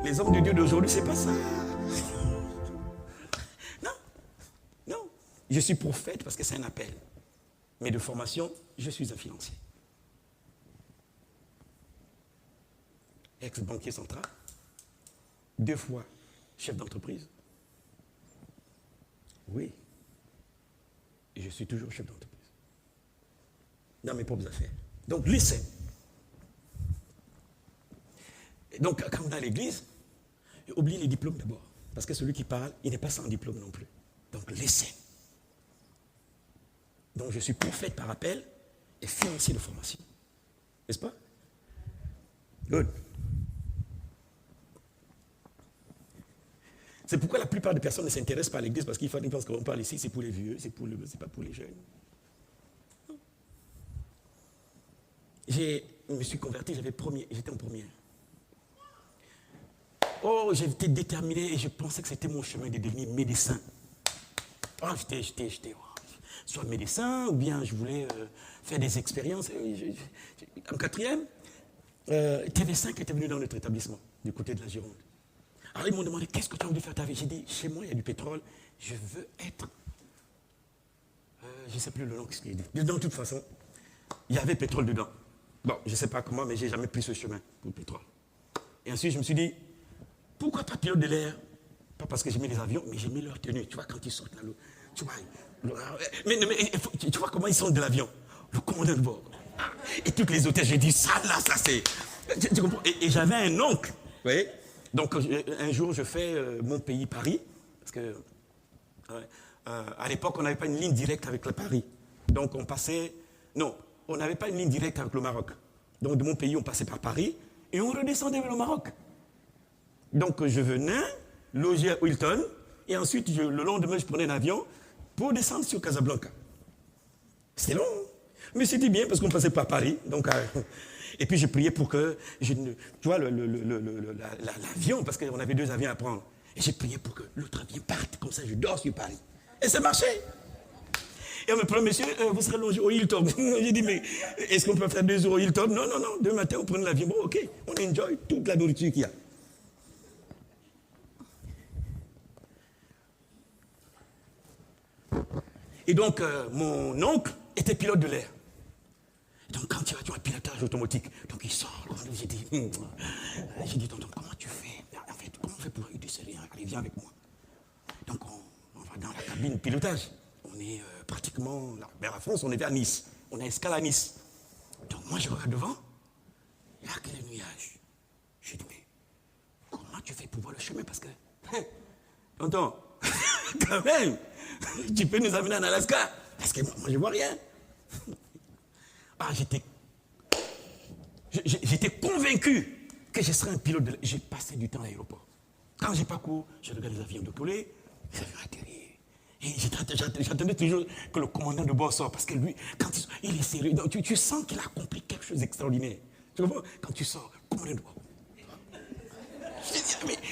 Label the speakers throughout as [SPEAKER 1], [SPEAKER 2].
[SPEAKER 1] Les hommes de Dieu d'aujourd'hui, c'est pas ça. Non, non. Je suis prophète parce que c'est un appel. Mais de formation, je suis un financier. Ex-banquier central. 2 fois chef d'entreprise. Oui. Et je suis toujours chef d'entreprise. Dans mes propres affaires. Donc, laissez. Donc, quand on est à l'église, oublie les diplômes d'abord. Parce que celui qui parle, il n'est pas sans diplôme non plus. Donc, laissez. Donc, je suis prophète par appel et financier de formation. N'est-ce pas? Good. C'est pourquoi la plupart des personnes ne s'intéressent pas à l'église, parce qu'ils pensent qu'on parle ici, c'est pour les vieux, c'est pas pour les jeunes. Je me suis converti, j'étais en première. Oh, j'étais déterminé et je pensais que c'était mon chemin de devenir médecin. Oh, j'étais soit médecin, ou bien je voulais faire des expériences. En 4e, TV5 était venu dans notre établissement, du côté de la Gironde. Alors ils m'ont demandé, qu'est-ce que tu as envie de faire ta vie? J'ai dit, chez moi, il y a du pétrole, je veux être... je ne sais plus le nom, qu'est-ce qu'il dit. De toute façon, il y avait pétrole dedans. Bon, je ne sais pas comment, mais je n'ai jamais pris ce chemin pour le pétrole. Et ensuite, je me suis dit, pourquoi pas pilote de l'air? Pas parce que j'aimais les avions, mais j'aimais leur tenue. Tu vois, quand ils sortent là, tu vois, tu vois comment ils sortent de l'avion? Le commandant de bord. Et toutes les hôtesses, j'ai dit, ça là, ça c'est... Tu comprends? Et j'avais un oncle, vous voyez? Donc, un jour, je fais mon pays Paris, parce que à l'époque, on n'avait pas une ligne directe avec le Paris. Donc, on passait... Non, on n'avait pas une ligne directe avec le Maroc. Donc, de mon pays, on passait par Paris, et on redescendait vers le Maroc. Donc, je venais loger à Hilton, et ensuite, le lendemain, je prenais un avion pour descendre sur Casablanca. C'était long, hein? Mais c'était bien, parce qu'on passait par Paris, donc... Et puis, je priais pour que... tu vois, l'avion, parce qu'on avait 2 avions à prendre. Et j'ai prié pour que l'autre avion parte, comme ça, je dors sur Paris. Et ça marchait. Et on me dit, monsieur, vous serez logé au Hilton. J'ai dit, mais est-ce qu'on peut faire 2 jours au Hilton? Non, non, non. Demain matin, on prend l'avion. Bon, ok, on enjoy toute la nourriture qu'il y a. Et donc, mon oncle était pilote de l'air. Donc, quand tu as un pilotage automatique, donc il sort. J'ai dit, tonton, comment tu fais? En fait, comment on fait pour déceler? Allez, viens avec moi. Donc, on va dans la cabine pilotage. On est pratiquement là. Vers la France, on est vers Nice. On a escale à Nice. Donc, moi, je regarde devant. Il y a que les nuages. J'ai dit, mais comment tu fais pour voir le chemin? Parce que, tonton, quand même, tu peux nous amener en Alaska? Parce que moi, je ne vois rien. Ah, j'étais convaincu que je serais un pilote de l'air. J'ai passé du temps à l'aéroport. Quand j'ai parcouru, je regardais les avions décoller, les avions atterrir. Et j'attendais toujours que le commandant de bord sorte, parce que lui, quand il est sérieux, donc tu sens qu'il a accompli quelque chose d'extraordinaire. Tu vois, quand tu sors, le commandant de bord.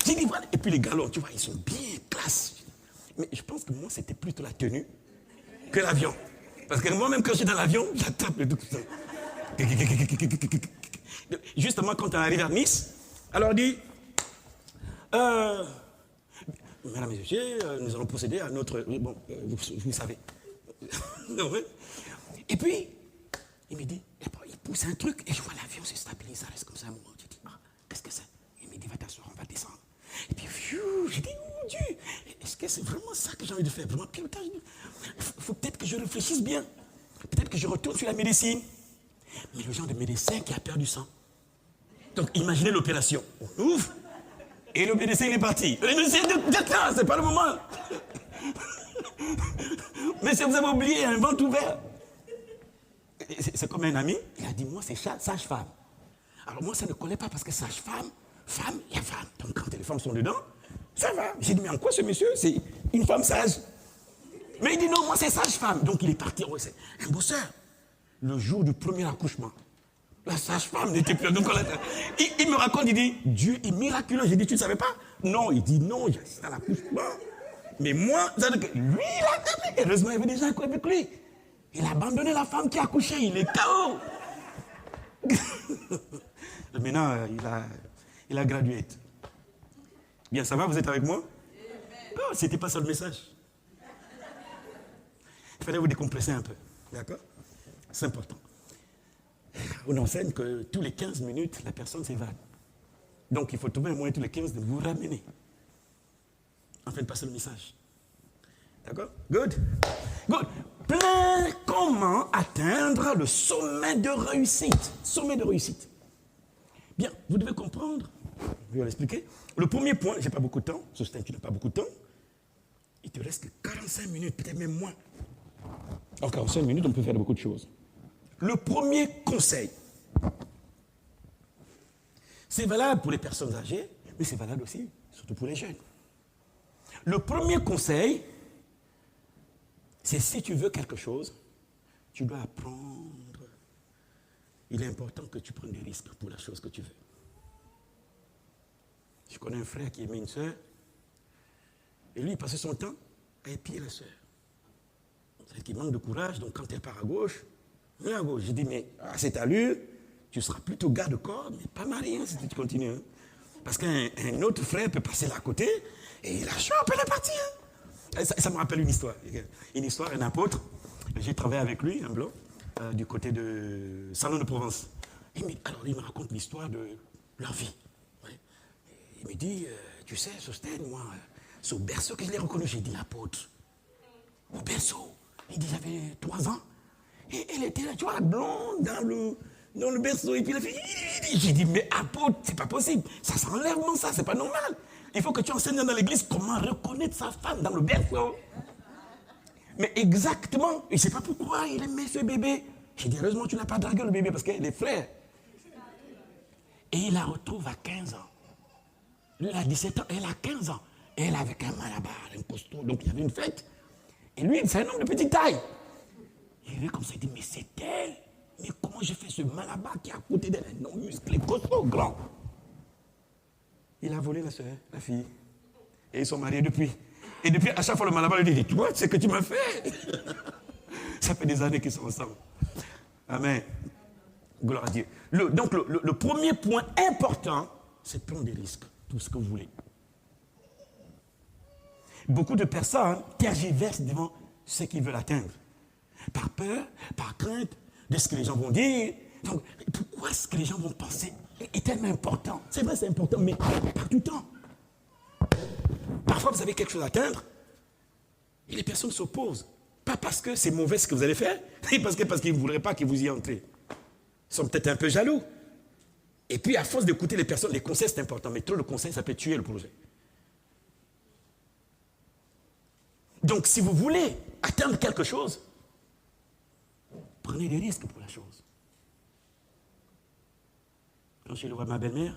[SPEAKER 1] J'ai dit, voilà. Et puis les galons, tu vois, ils sont bien classe. Mais je pense que moi, c'était plutôt la tenue que l'avion. Parce que moi-même, quand je suis dans l'avion, j'attrape le truc. Justement, quand on arrive à Nice, alors on dit, mesdames et messieurs, nous allons procéder à notre... Bon, vous savez. Et puis, il me dit, il pousse un truc, et je vois l'avion se stabiliser, ça reste comme ça un moment. J'ai dit, qu'est-ce que c'est? Il me dit, va t'asseoir, on va descendre. Et puis, j'ai dit, oh Dieu, est-ce que c'est vraiment ça que j'ai envie de faire? Vraiment pilotage? Il faut peut-être que je réfléchisse bien. Peut-être que je retourne sur la médecine. Mais le genre de médecin qui a perdu sang. Donc, imaginez l'opération. On ouvre, et le médecin, il est parti. Le médecin, là, c'est pas le moment. Mais si vous avez oublié, un ventre ouvert. C'est comme un ami, il a dit, moi, c'est sage-femme. Alors, moi, ça ne collait pas parce que sage-femme, femme, il y a femme. Donc, quand les femmes sont dedans, ça va. J'ai dit, mais en quoi ce monsieur? C'est une femme sage. Mais il dit, non, moi, c'est sage-femme. Donc, il est parti. Oh, c'est un bosseur. Le jour du premier accouchement, la sage-femme n'était plus. Donc, il me raconte, il dit, Dieu est miraculeux. J'ai dit, tu ne savais pas? Non, il dit, non, c'est à l'accouchement. Mais moi, lui, il a appelé. Heureusement, il y avait déjà un coup avec lui. Il a abandonné la femme qui a accouché. Il est KO. Maintenant, il a gradué. Bien, ça va, vous êtes avec moi? Oh, c'était pas ça le message. Il fallait vous décompresser un peu. D'accord? C'est important. On enseigne que tous les 15 minutes, la personne s'évade. Donc, il faut trouver un moyen tous les 15 de vous ramener. Afin de passer le message. D'accord? Good? Good. Comment atteindre le sommet de réussite? Sommet de réussite. Bien, vous devez comprendre, je vais l'expliquer. Le premier point, je n'ai pas beaucoup de temps, Sostène, tu n'as pas beaucoup de temps. Il te reste que 45 minutes, peut-être même moins. En 45 minutes, on peut faire beaucoup de choses. Le premier conseil, c'est valable pour les personnes âgées, mais c'est valable aussi, surtout pour les jeunes. Le premier conseil, c'est si tu veux quelque chose, tu dois apprendre. Il est important que tu prennes des risques pour la chose que tu veux. Je connais un frère qui aimait une sœur, et lui, il passait son temps à épier la sœur. C'est qu'il manque de courage, donc quand elle part à gauche, il à gauche. J'ai dit, mais à cette allure, tu seras plutôt garde-corps, mais pas marié hein, si tu continues. Hein. Parce qu'un autre frère peut passer là à côté, et la chope, elle est partie. Hein. Ça me rappelle une histoire. Une histoire, un apôtre. J'ai travaillé avec lui, un blanc, du côté de Salon de Provence. Alors, il me raconte l'histoire de leur vie. Ouais. Il me dit, tu sais, Sostène, moi, c'est au berceau que je l'ai reconnu. J'ai dit, apôtre, au berceau. Il dit, j'avais 3 ans. Et elle était là, tu vois, blonde dans le berceau. Et puis la fille, j'ai dit, mais apôtre, c'est pas possible. Ça s'enlève, non, ça, c'est pas normal. Il faut que tu enseignes dans l'église comment reconnaître sa femme dans le berceau. Mais exactement, il ne sait pas pourquoi il aimait ce bébé. J'ai dit, heureusement, tu n'as pas dragué le bébé parce qu'elle est frère. Et il la retrouve à 15 ans. Lui, il a 17 ans, elle a 15 ans. Et elle avec un malabar, un costaud. Donc, il y avait une fête. Et lui, c'est un homme de petite taille. Il est comme ça, il dit, mais c'est elle. Mais comment j'ai fait ce malabar qui est à côté d'elle, un homme musclé, costaud, grand. Il a volé la soeur, la fille. Et ils sont mariés depuis. Et depuis, à chaque fois, le malabar lui dit, tu vois, c'est ce que tu m'as fait. Ça fait des années qu'ils sont ensemble. Amen. Gloire à Dieu. Donc, le premier point important, c'est de prendre des risques. Tout ce que vous voulez. Beaucoup de personnes tergiversent devant ce qu'ils veulent atteindre. Par peur, par crainte de ce que les gens vont dire. Donc, pourquoi ce que les gens vont penser est tellement important? C'est vrai, c'est important, mais pas tout le temps. Parfois, vous avez quelque chose à atteindre et les personnes s'opposent. Pas parce que c'est mauvais ce que vous allez faire, mais parce qu'ils ne voudraient pas que vous y entrez. Ils sont peut-être un peu jaloux. Et puis, à force d'écouter les personnes, les conseils, c'est important. Mais trop de conseils, ça peut tuer le projet. Donc, si vous voulez atteindre quelque chose, prenez des risques pour la chose. Quand je suis allé voir ma belle-mère,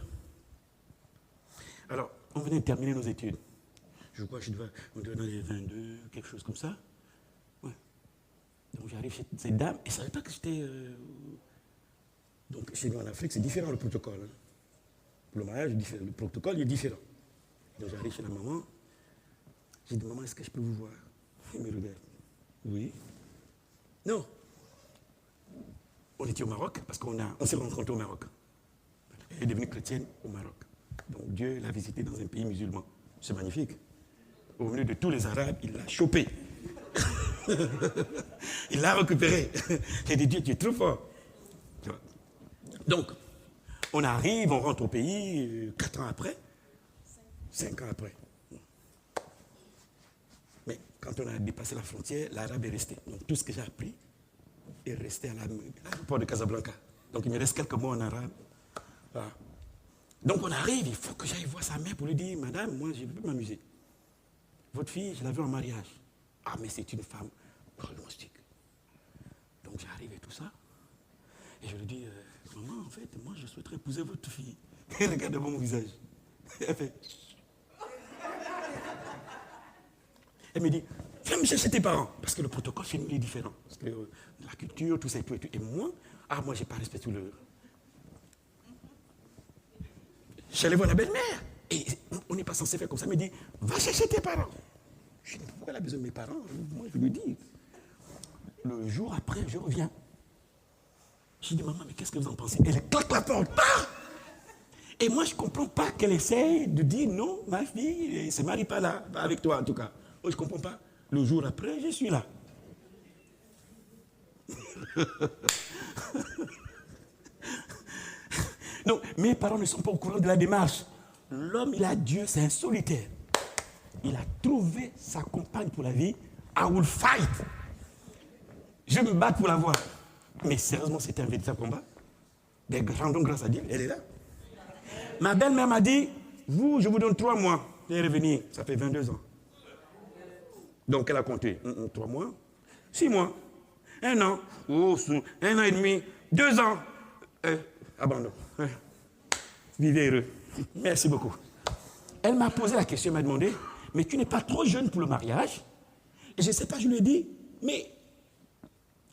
[SPEAKER 1] alors, on venait de terminer nos études. Je crois que on devait dans les 22, quelque chose comme ça. Ouais. Donc, j'arrive chez cette dame, et elle ne savait pas que j'étais... Donc, chez nous en Afrique, c'est différent le protocole. Hein. Pour le mariage, le protocole est différent. Donc, j'arrive chez la maman. J'ai dit, maman, est-ce que je peux vous voir? Elle me regarde. Oui. Non. On était au Maroc, parce qu'on s'est rencontrés au Maroc. Elle est devenue chrétienne au Maroc. Donc, Dieu l'a visité dans un pays musulman. C'est magnifique. Au milieu de tous les Arabes, il l'a chopé. Il l'a récupéré. J'ai dit, Dieu, tu es trop fort. Tu vois. Donc, on arrive, on rentre au pays 4 ans après, 5 ans après. Mais quand on a dépassé la frontière, l'arabe est resté. Donc, tout ce que j'ai appris est resté à l'aéroport de Casablanca. Donc, il me reste quelques mots en arabe. Voilà. Donc, on arrive, il faut que j'aille voir sa mère pour lui dire, madame, moi, je ne peux pas m'amuser. Votre fille, je l'ai vue en mariage. Ah, mais c'est une femme pronostique. Donc, j'arrive et tout ça. Et je lui dis, maman, en fait, moi, je souhaiterais épouser votre fille. Et regarde mon visage. Elle fait... Elle me dit, viens me chercher tes parents. Parce que le protocole chez nous est différent. Parce que la culture, tout ça et tout. Et moi, moi, je n'ai pas respecté le... Je suis allé voir la belle-mère. Et on n'est pas censé faire comme ça. Elle me dit, va chercher tes parents. Je dis, pourquoi elle a besoin de mes parents? Moi, je lui dis. Le jour après, je reviens. Je dis, maman, mais qu'est-ce que vous en pensez? Elle claque la porte. Ah! Et moi, je ne comprends pas qu'elle essaye de dire non, ma fille, elle ne se marie pas là, pas avec toi en tout cas. Moi, je ne comprends pas. Le jour après, je suis là. Donc, mes parents ne sont pas au courant de la démarche. L'homme, il a Dieu, c'est un solitaire. Il a trouvé sa compagne pour la vie. I will fight. Je me bats pour l'avoir. Mais sérieusement, c'était un véritable combat. Mais rendons grâce à Dieu, elle est là. Ma belle-mère m'a dit, je vous donne 3 mois. Elle est revenue, ça fait 22 ans. Donc elle a compté 3 mois, 6 mois, 1 an, 1 an et demi, 2 ans. Abandon. Vivez heureux. Merci beaucoup. Elle m'a posé la question, elle m'a demandé, mais tu n'es pas trop jeune pour le mariage? Et je ne sais pas, je lui ai dit, mais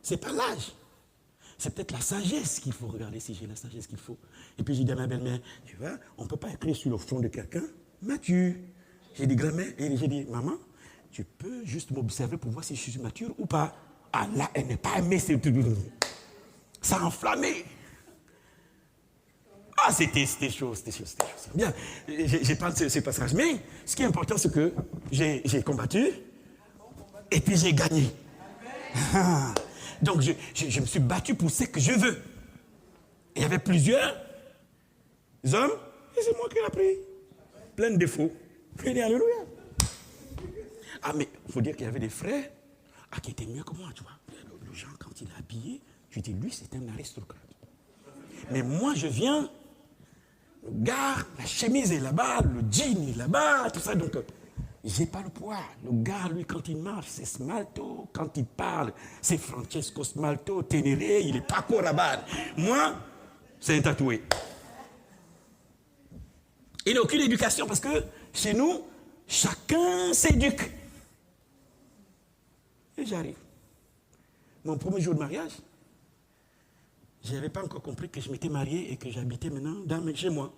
[SPEAKER 1] ce n'est pas l'âge. C'est peut-être la sagesse qu'il faut regarder, si j'ai la sagesse qu'il faut. Et puis j'ai dit à ma belle-mère, tu vois, on ne peut pas écrire sur le front de quelqu'un, mature. J'ai dit, grand-mère, et j'ai dit, maman, tu peux juste m'observer pour voir si je suis mature ou pas. Ah là, elle n'est pas aimée, c'est tout. Ça a enflammé. Ah, c'était chaud. Bien, j'ai pas ce passage. Mais ce qui est important, c'est que j'ai combattu et puis j'ai gagné. Donc, je me suis battu pour ce que je veux. Il y avait plusieurs hommes, et c'est moi qui l'ai pris. Plein de défauts. Je dis alléluia. Ah, mais il faut dire qu'il y avait des frères qui étaient mieux que moi, tu vois. Le Jean, quand il est habillé, je dis, lui, c'est un aristocrate. Mais moi, je viens, le gars, la chemise est là-bas, le jean est là-bas, tout ça, donc... J'ai pas le poids. Le gars, lui, quand il marche, c'est Smalto. Quand il parle, c'est Francesco Smalto, Ténéré, il est Paco Rabanne. Moi, c'est un tatoué. Il n'a aucune éducation parce que chez nous, chacun s'éduque. Et j'arrive. Mon premier jour de mariage, je n'avais pas encore compris que je m'étais marié et que j'habitais maintenant chez moi.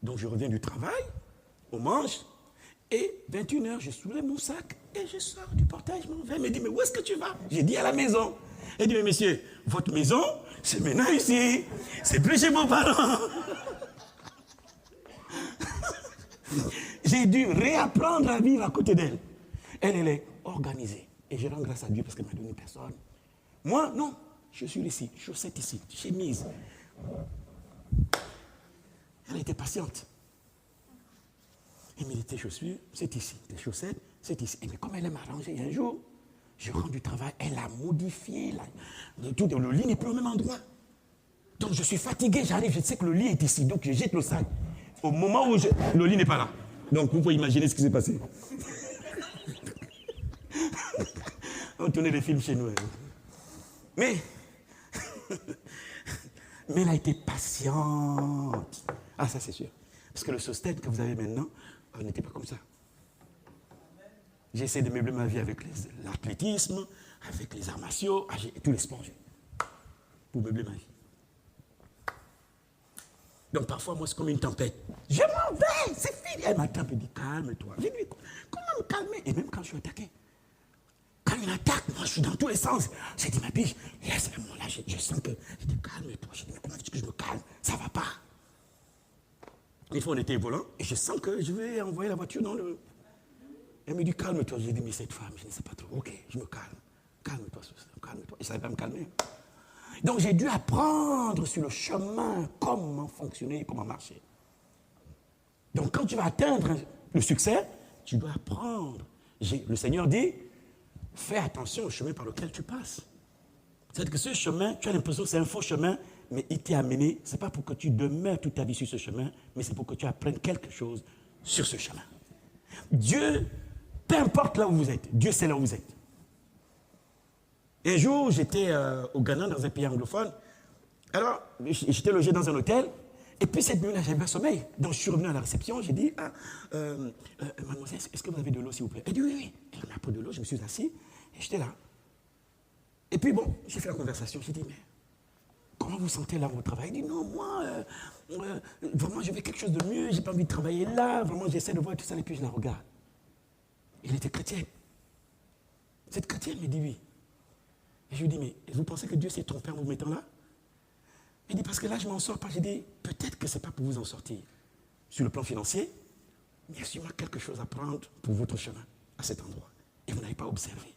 [SPEAKER 1] Donc je reviens du travail, on mange. Et 21h, je soulève mon sac et je sors du portail, je m'en vais. Elle me dit, mais où est-ce que tu vas? J'ai dit, à la maison. Elle dit, mais monsieur, votre maison, c'est maintenant ici. C'est plus chez vos parents. J'ai dû réapprendre à vivre à côté d'elle. Elle est organisée. Et je rends grâce à Dieu parce qu'elle m'a donné personne. Moi, non. Je suis ici, chaussette ici, chemise. Elle était patiente. Elle me dit, tes chaussures, c'est ici. Tes chaussettes, c'est ici. Et mais comme elle aime arranger, un jour, je rentre du travail, elle a modifié. Le lit n'est plus au même endroit. Donc je suis fatigué, j'arrive, je sais que le lit est ici. Donc je jette le sac. Au moment où le lit n'est pas là. Donc vous pouvez imaginer ce qui s'est passé. On tournait des films chez nous. Mais elle a été patiente. Ah, ça c'est sûr. Parce que le sostène que vous avez maintenant, n'était pas comme ça. J'essaie de meubler ma vie avec l'athlétisme, avec les arts martiaux, tous les sports pour meubler ma vie. Donc parfois, moi, c'est comme une tempête. Je m'en vais, c'est fini. Elle m'attend et dit, calme-toi. J'ai dit, comment me calmer? Et même quand je suis attaqué, quand il attaque, moi, je suis dans tous les sens. J'ai dit, ma biche, laisse-moi là, je sens que... J'ai dit, calme-toi. J'ai dit, mais comment veux-tu que je me calme? Ça ne va pas. Une fois, on était volant, et je sens que je vais envoyer la voiture dans le... Elle me dit, calme-toi. J'ai dit, mais cette femme, je ne sais pas trop. Ok, je me calme. Calme-toi, calme-toi. Je ne savais pas me calmer. Donc, j'ai dû apprendre sur le chemin comment fonctionner, comment marcher. Donc, quand tu vas atteindre le succès, tu dois apprendre. Le Seigneur dit, fais attention au chemin par lequel tu passes. C'est-à-dire que ce chemin, tu as l'impression que c'est un faux chemin, mais il t'est amené, ce n'est pas pour que tu demeures toute ta vie sur ce chemin, mais c'est pour que tu apprennes quelque chose sur ce chemin. Dieu, peu importe là où vous êtes, Dieu sait là où vous êtes. Un jour, j'étais au Ghana, dans un pays anglophone. Alors, j'étais logé dans un hôtel, et puis cette nuit-là, j'avais un sommeil. Donc, je suis revenu à la réception, j'ai dit, mademoiselle, est-ce que vous avez de l'eau, s'il vous plaît? Elle dit, oui. Elle m'a pris de l'eau, je me suis assis, et j'étais là. Et puis, bon, j'ai fait la conversation, j'ai dit, mais comment vous sentez là, votre travail? Il dit, non, moi, vraiment, je veux quelque chose de mieux, j'ai pas envie de travailler là, vraiment, j'essaie de voir tout ça, et puis je la regarde. Elle était chrétienne. Cette chrétienne me dit oui. Et je lui dis, mais vous pensez que Dieu s'est trompé en vous mettant là? Il dit, parce que là, je m'en sors pas. J'ai dit, peut-être que ce n'est pas pour vous en sortir. sur le plan financier, mais il y a sûrement quelque chose à prendre pour votre chemin à cet endroit. Et vous n'avez pas observé.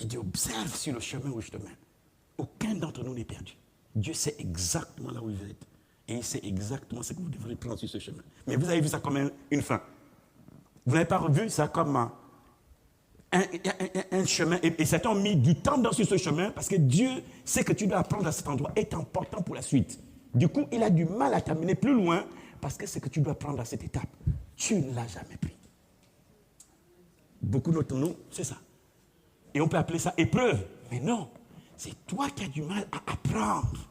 [SPEAKER 1] Et Dieu observe sur le chemin où je te mène. Aucun d'entre nous n'est perdu. Dieu sait exactement là où vous êtes. Et il sait exactement ce que vous devrez prendre sur ce chemin. Mais vous avez vu ça comme une fin. Vous n'avez pas vu ça comme un chemin. Et Satan a mis du temps sur ce chemin parce que Dieu sait que tu dois apprendre à cet endroit est important pour la suite. Du coup, il a du mal à t'amener plus loin parce que ce que tu dois prendre à cette étape, tu ne l'as jamais pris. Beaucoup d'entre nous, c'est ça. Et on peut appeler ça épreuve. Mais non, c'est toi qui as du mal à apprendre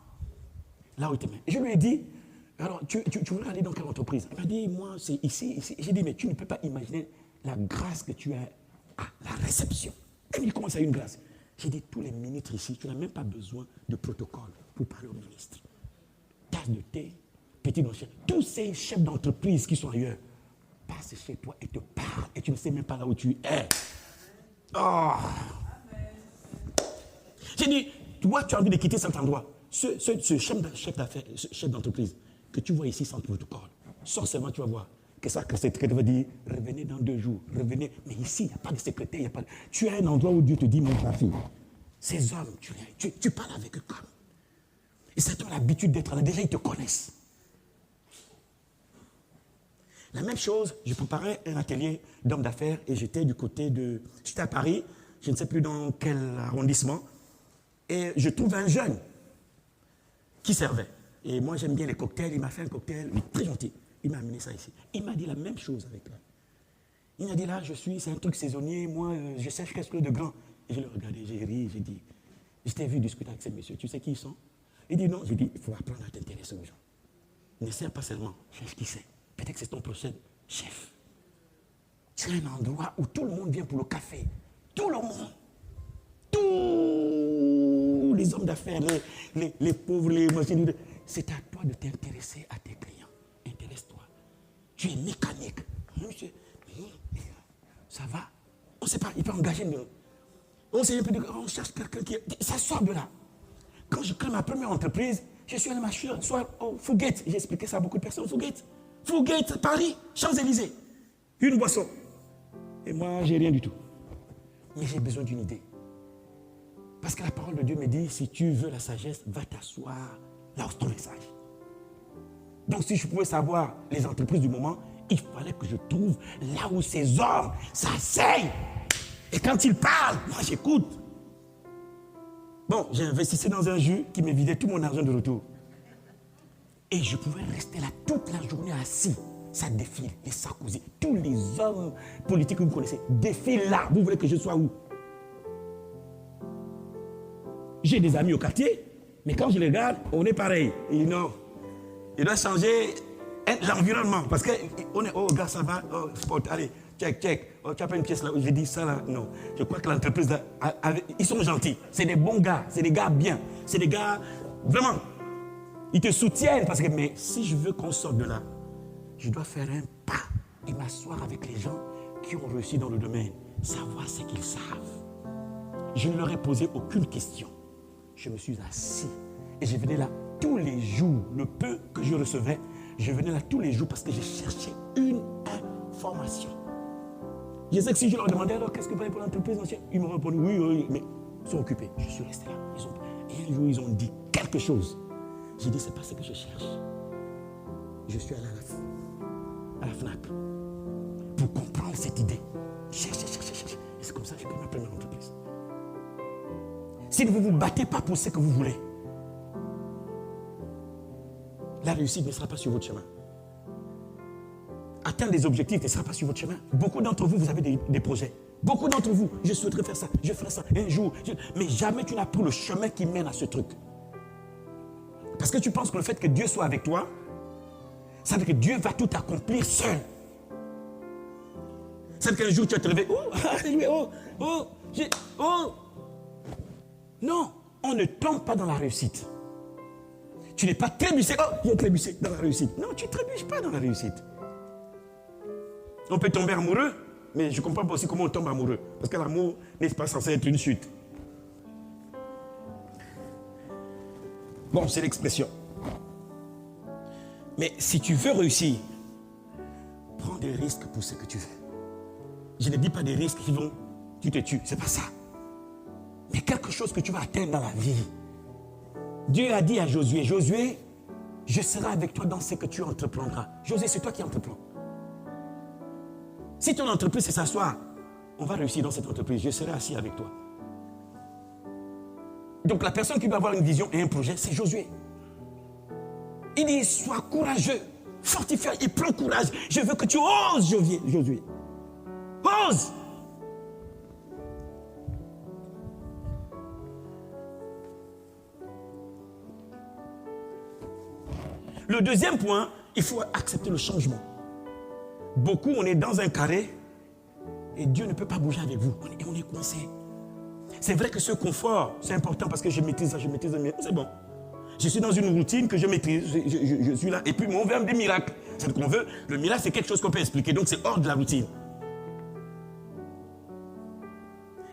[SPEAKER 1] là où tu te mets. Et je lui ai dit, alors tu veux aller dans quelle entreprise? Il m'a dit, moi, c'est ici. J'ai dit, mais tu ne peux pas imaginer la grâce que tu as à la réception. Et il dit, comment ça, une grâce? J'ai dit, tous les ministres ici, tu n'as même pas besoin de protocole pour parler aux ministres. Tasse de thé, petit marché, tous ces chefs d'entreprise qui sont ailleurs passent chez toi et te parlent et tu ne sais même pas là où tu es. Oh. J'ai dit, toi, tu as envie de quitter cet endroit. Ce chef d'affaires, chef d'entreprise que tu vois ici sans protocole, forcément tu vas voir que ça, que cette secrétaire va dire, revenez dans 2 jours, revenez. Mais ici, il n'y a pas de secrétaire, il n'y a pas de... Tu as un endroit où Dieu te dit, mon fille, ces hommes, tu parles avec eux comme. Et c'est l'habitude d'être là. Déjà, ils te connaissent. La même chose, je préparais un atelier d'hommes d'affaires et j'étais du côté de... J'étais à Paris, je ne sais plus dans quel arrondissement, et je trouve un jeune qui servait. Et moi, j'aime bien les cocktails. Il m'a fait un cocktail, il est très gentil. Il m'a amené ça ici. Il m'a dit la même chose avec là. Il m'a dit là, c'est un truc saisonnier, moi, je cherche quelque chose de grand. Et je l'ai regardé, j'ai ri, j'ai dit, je t'ai vu discuter avec ces messieurs, tu sais qui ils sont? Il dit non, j'ai dit, il faut apprendre à t'intéresser aux gens. Ne sers pas seulement, cherche qui c'est. Peut-être que c'est ton prochain chef. C'est un endroit où tout le monde vient pour le café. Tout le monde. Tous les hommes d'affaires, les pauvres, les machines. C'est à toi de t'intéresser à tes clients. Intéresse-toi. Tu es mécanique. Monsieur, ça va. On ne sait pas, il peut engager nous. On cherche quelqu'un qui... Ça sort de là. Quand je crée ma première entreprise, je suis allé m'acheter soit au Fouguette. J'ai expliqué ça à beaucoup de personnes. Fouguette, Paris, Champs-Élysées. Une boisson. Et moi, j'ai rien du tout. Mais j'ai besoin d'une idée. Parce que la parole de Dieu me dit, si tu veux la sagesse, va t'asseoir là où se trouve les sages. Donc si je pouvais savoir les entreprises du moment, il fallait que je trouve là où ces hommes s'asseyent. Et quand ils parlent, moi j'écoute. Bon, j'ai investi dans un jus qui me vidait tout mon argent de retour. Et je pouvais rester là toute la journée assis. Ça défile, les Sarkozy, tous les hommes politiques que vous connaissez défilent là. Vous voulez que je sois où? J'ai des amis au quartier, mais quand je les regarde, on est pareil. Et non, il doit changer l'environnement. Parce qu'on est, oh gars, ça va, oh sport, allez, check. Oh, tu as pas une pièce là où j'ai dit ça là? Non. Je crois que l'entreprise, là, ils sont gentils. C'est des bons gars, c'est des gars bien. C'est des gars, vraiment, ils te soutiennent. Parce que, mais si je veux qu'on sorte de là, je dois faire un pas et m'asseoir avec les gens qui ont réussi dans le domaine. Savoir ce qu'ils savent. Je ne leur ai posé aucune question. Je me suis assis et je venais là tous les jours. Le peu que je recevais, je venais là tous les jours parce que je cherchais une information. Je sais que si je leur demandais alors qu'est-ce que vous avez pour l'entreprise ancienne, ils m'ont répondu oui, mais ils sont occupés. Je suis resté là. Et un jour, ils ont dit quelque chose. J'ai dit, c'est pas ce que je cherche. Je suis allé à la FNAC pour comprendre cette idée. Cherche. Et c'est comme ça que j'ai pris ma première entreprise. Si vous ne vous battez pas pour ce que vous voulez, la réussite ne sera pas sur votre chemin. Atteindre des objectifs ne sera pas sur votre chemin. Beaucoup d'entre vous, vous avez des projets. Beaucoup d'entre vous, je souhaiterais faire ça, je ferai ça un jour. Mais jamais tu n'as pris le chemin qui mène à ce truc. Parce que tu penses que le fait que Dieu soit avec toi, ça veut dire que Dieu va tout accomplir seul. Ça veut dire qu'un jour tu vas te lever, Non, on ne tombe pas dans la réussite. Tu n'es pas trébuché, j'ai trébuché dans la réussite. Non, tu ne trébuches pas dans la réussite. On peut tomber amoureux, mais je ne comprends pas aussi comment on tombe amoureux. Parce que l'amour n'est pas censé être une chute. Bon, c'est l'expression. Mais si tu veux réussir, prends des risques pour ce que tu veux. Je ne dis pas des risques qui vont, tu te tues, c'est pas ça. Mais quelque chose que tu vas atteindre dans la vie. Dieu a dit à Josué, Josué, je serai avec toi dans ce que tu entreprendras. Josué, c'est toi qui entreprends. Si ton entreprise c'est s'asseoir, on va réussir dans cette entreprise, je serai assis avec toi. Donc la personne qui doit avoir une vision et un projet, c'est Josué. Il dit, sois courageux, fortifie et prends courage. Je veux que tu oses, Josué. Ose. Le deuxième point, il faut accepter le changement. Beaucoup, on est dans un carré et Dieu ne peut pas bouger avec vous. On est coincé. C'est vrai que ce confort, c'est important parce que je maîtrise ça, c'est bon. Je suis dans une routine que je maîtrise, je suis là. Et puis, on veut des miracles. C'est ce qu'on veut. Le miracle, c'est quelque chose qu'on peut expliquer. Donc, c'est hors de la routine.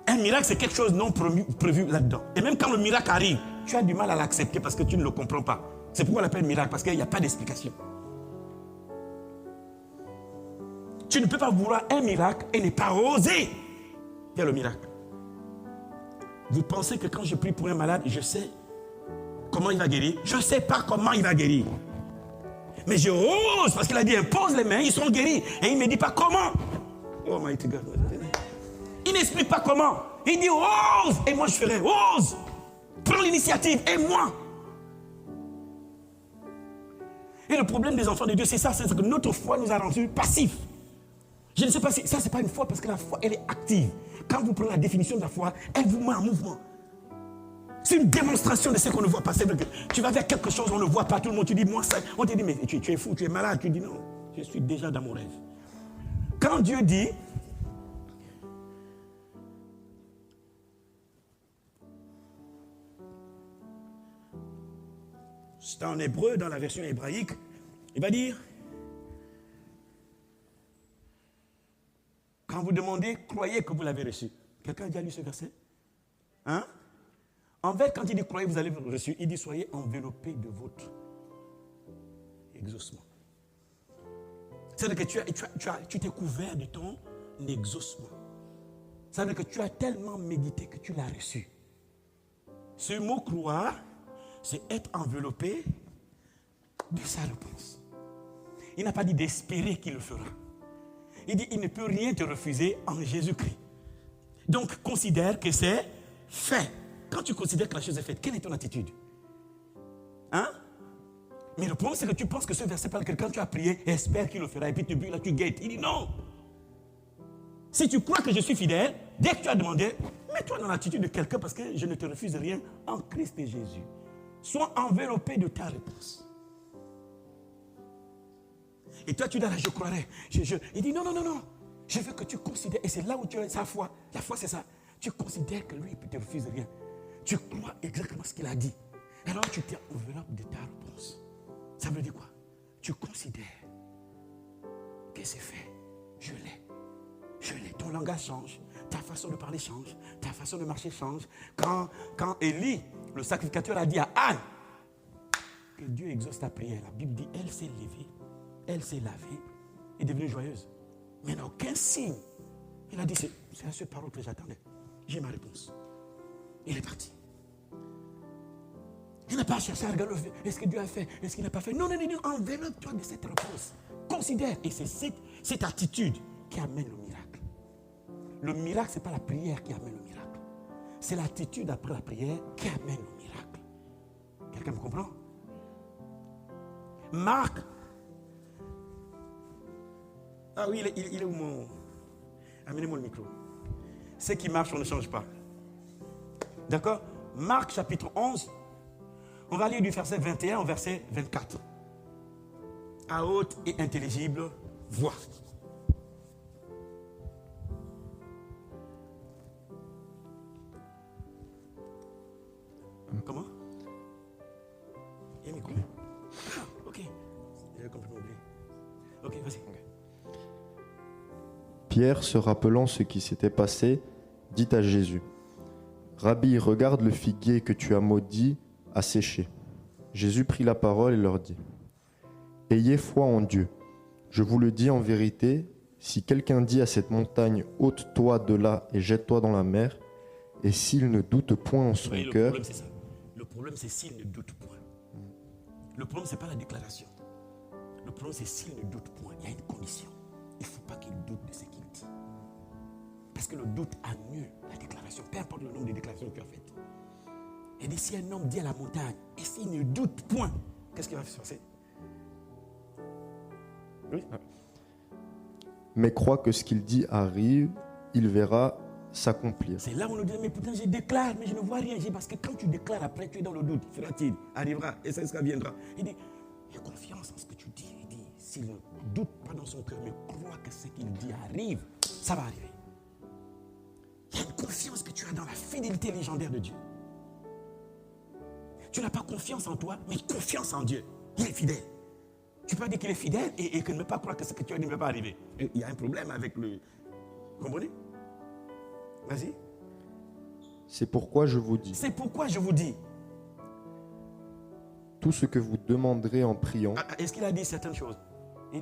[SPEAKER 1] Un miracle, c'est quelque chose non prévu là-dedans. Et même quand le miracle arrive, tu as du mal à l'accepter parce que tu ne le comprends pas. C'est pourquoi on l'appelle miracle, parce qu'il n'y a pas d'explication. Tu ne peux pas vouloir un miracle et ne pas oser faire le miracle. Vous pensez que quand je prie pour un malade, je sais comment il va guérir? Je ne sais pas comment il va guérir. Mais je ose, parce qu'il a dit, impose les mains, ils seront guéris. Et il ne me dit pas comment. Oh my God. Il n'explique pas comment. Il dit, ose, et moi je ferai, ose. Prends l'initiative, et moi. Et le problème des enfants de Dieu, c'est ça, c'est que notre foi nous a rendus passifs. Je ne sais pas si ça, c'est pas une foi, parce que la foi, elle est active. Quand vous prenez la définition de la foi, elle vous met en mouvement. C'est une démonstration de ce qu'on ne voit pas. C'est vrai que tu vas vers quelque chose, on ne voit pas, tout le monde te dit, moi ça. On te dit, mais tu es fou, tu es malade. Tu dis, non, je suis déjà dans mon rêve. Quand Dieu dit, c'est en hébreu, dans la version hébraïque, il va dire, quand vous demandez, croyez que vous l'avez reçu. Quelqu'un a déjà lu ce verset? Hein? En fait, quand il dit croyez, vous allez reçu, il dit soyez enveloppés de votre exaucement. C'est-à-dire que tu t'es couvert de ton exaucement. C'est-à-dire que tu as tellement médité que tu l'as reçu. Ce mot croire, c'est être enveloppé de sa réponse. Il n'a pas dit d'espérer qu'il le fera. Il dit il ne peut rien te refuser en Jésus-Christ. Donc considère que c'est fait. Quand tu considères que la chose est faite, quelle est ton attitude? Hein? Mais le problème, c'est que tu penses que ce verset parle que quand tu as prié, espère qu'il le fera, et puis là, tu guettes. Il dit non. Si tu crois que je suis fidèle, dès que tu as demandé, mets-toi dans l'attitude de quelqu'un parce que je ne te refuse rien en Christ et Jésus. Sois enveloppé de ta réponse. Et toi, tu dis, je croirais. Il dit, non. Je veux que tu considères, et c'est là où tu as sa foi. La foi, c'est ça. Tu considères que lui, il ne te refuse rien. Tu crois exactement ce qu'il a dit. Alors, tu t'es enveloppé de ta réponse. Ça veut dire quoi? Tu considères que c'est fait. Je l'ai. Ton langage change. Ta façon de parler change. Ta façon de marcher change. Quand Élie, le sacrificateur, a dit à Anne que Dieu exauce ta prière, la Bible dit, elle s'est levée, elle s'est lavée et est devenue joyeuse. Mais il n'y a aucun signe. Il a dit, c'est à ce parole que j'attendais. J'ai ma réponse. Il est parti. Il n'a pas cherché à regarder, est-ce que Dieu a fait, est-ce qu'il n'a pas fait. Non, enveloppe-toi de cette réponse. Considère, et c'est cette attitude qui amène le miracle. Le miracle, ce n'est pas la prière qui amène le miracle. C'est l'attitude après la prière qui amène le miracle. Quelqu'un me comprend? Marc. Ah oui, il est où mon... Amenez-moi le micro. Ce qui marche, on ne change pas. D'accord? Marc chapitre 11. On va lire du verset 21 au verset 24. À haute et intelligible voix. Comment? Il y a un micro. Ah, ok. J'ai complètement oublié. Ok, vas-y. Okay.
[SPEAKER 2] Pierre, se rappelant ce qui s'était passé, dit à Jésus, « Rabbi, regarde le figuier que tu as maudit a séché. » Jésus prit la parole et leur dit, « Ayez foi en Dieu. Je vous le dis en vérité, si quelqu'un dit à cette montagne, ôte-toi de là et jette-toi dans la mer, et s'il ne doute point en son
[SPEAKER 1] Le
[SPEAKER 2] cœur,
[SPEAKER 1] problème, c'est ça. Le problème, c'est s'il ne doute point. Le problème, ce n'est pas la déclaration. Le problème, c'est s'il ne doute point. Il y a une condition. Il ne faut pas qu'il doute de ce qu'il dit. Parce que le doute annule la déclaration. Peu importe le nombre de déclarations que tu as faites. Et si un homme dit à la montagne, et s'il ne doute point, qu'est-ce qui va se passer? Oui.
[SPEAKER 2] mais croit que ce qu'il dit arrive, il verra s'accomplir.
[SPEAKER 1] C'est là où on nous dit, mais putain, je déclare, mais je ne vois rien. Parce que quand tu déclares, après, tu es dans le doute. Sera-t-il? Arrivera? Et ça viendra. Il dit, j'ai confiance en ce que tu dis. Il dit, s'il ne doute pas dans son cœur, mais croit que ce qu'il dit arrive, ça va arriver. Il y a une confiance que tu as dans la fidélité légendaire de Dieu. Tu n'as pas confiance en toi, mais confiance en Dieu. Il est fidèle. Tu peux dire qu'il est fidèle et que ne pas croire que ce que tu as dit ne va pas arriver. Et il y a un problème avec le... Vous comprenez? Vas-y.
[SPEAKER 2] C'est pourquoi je vous dis,
[SPEAKER 1] C'est pourquoi je vous dis.
[SPEAKER 2] tout ce que vous demanderez en priant,
[SPEAKER 1] Est-ce qu'il a dit certaines choses?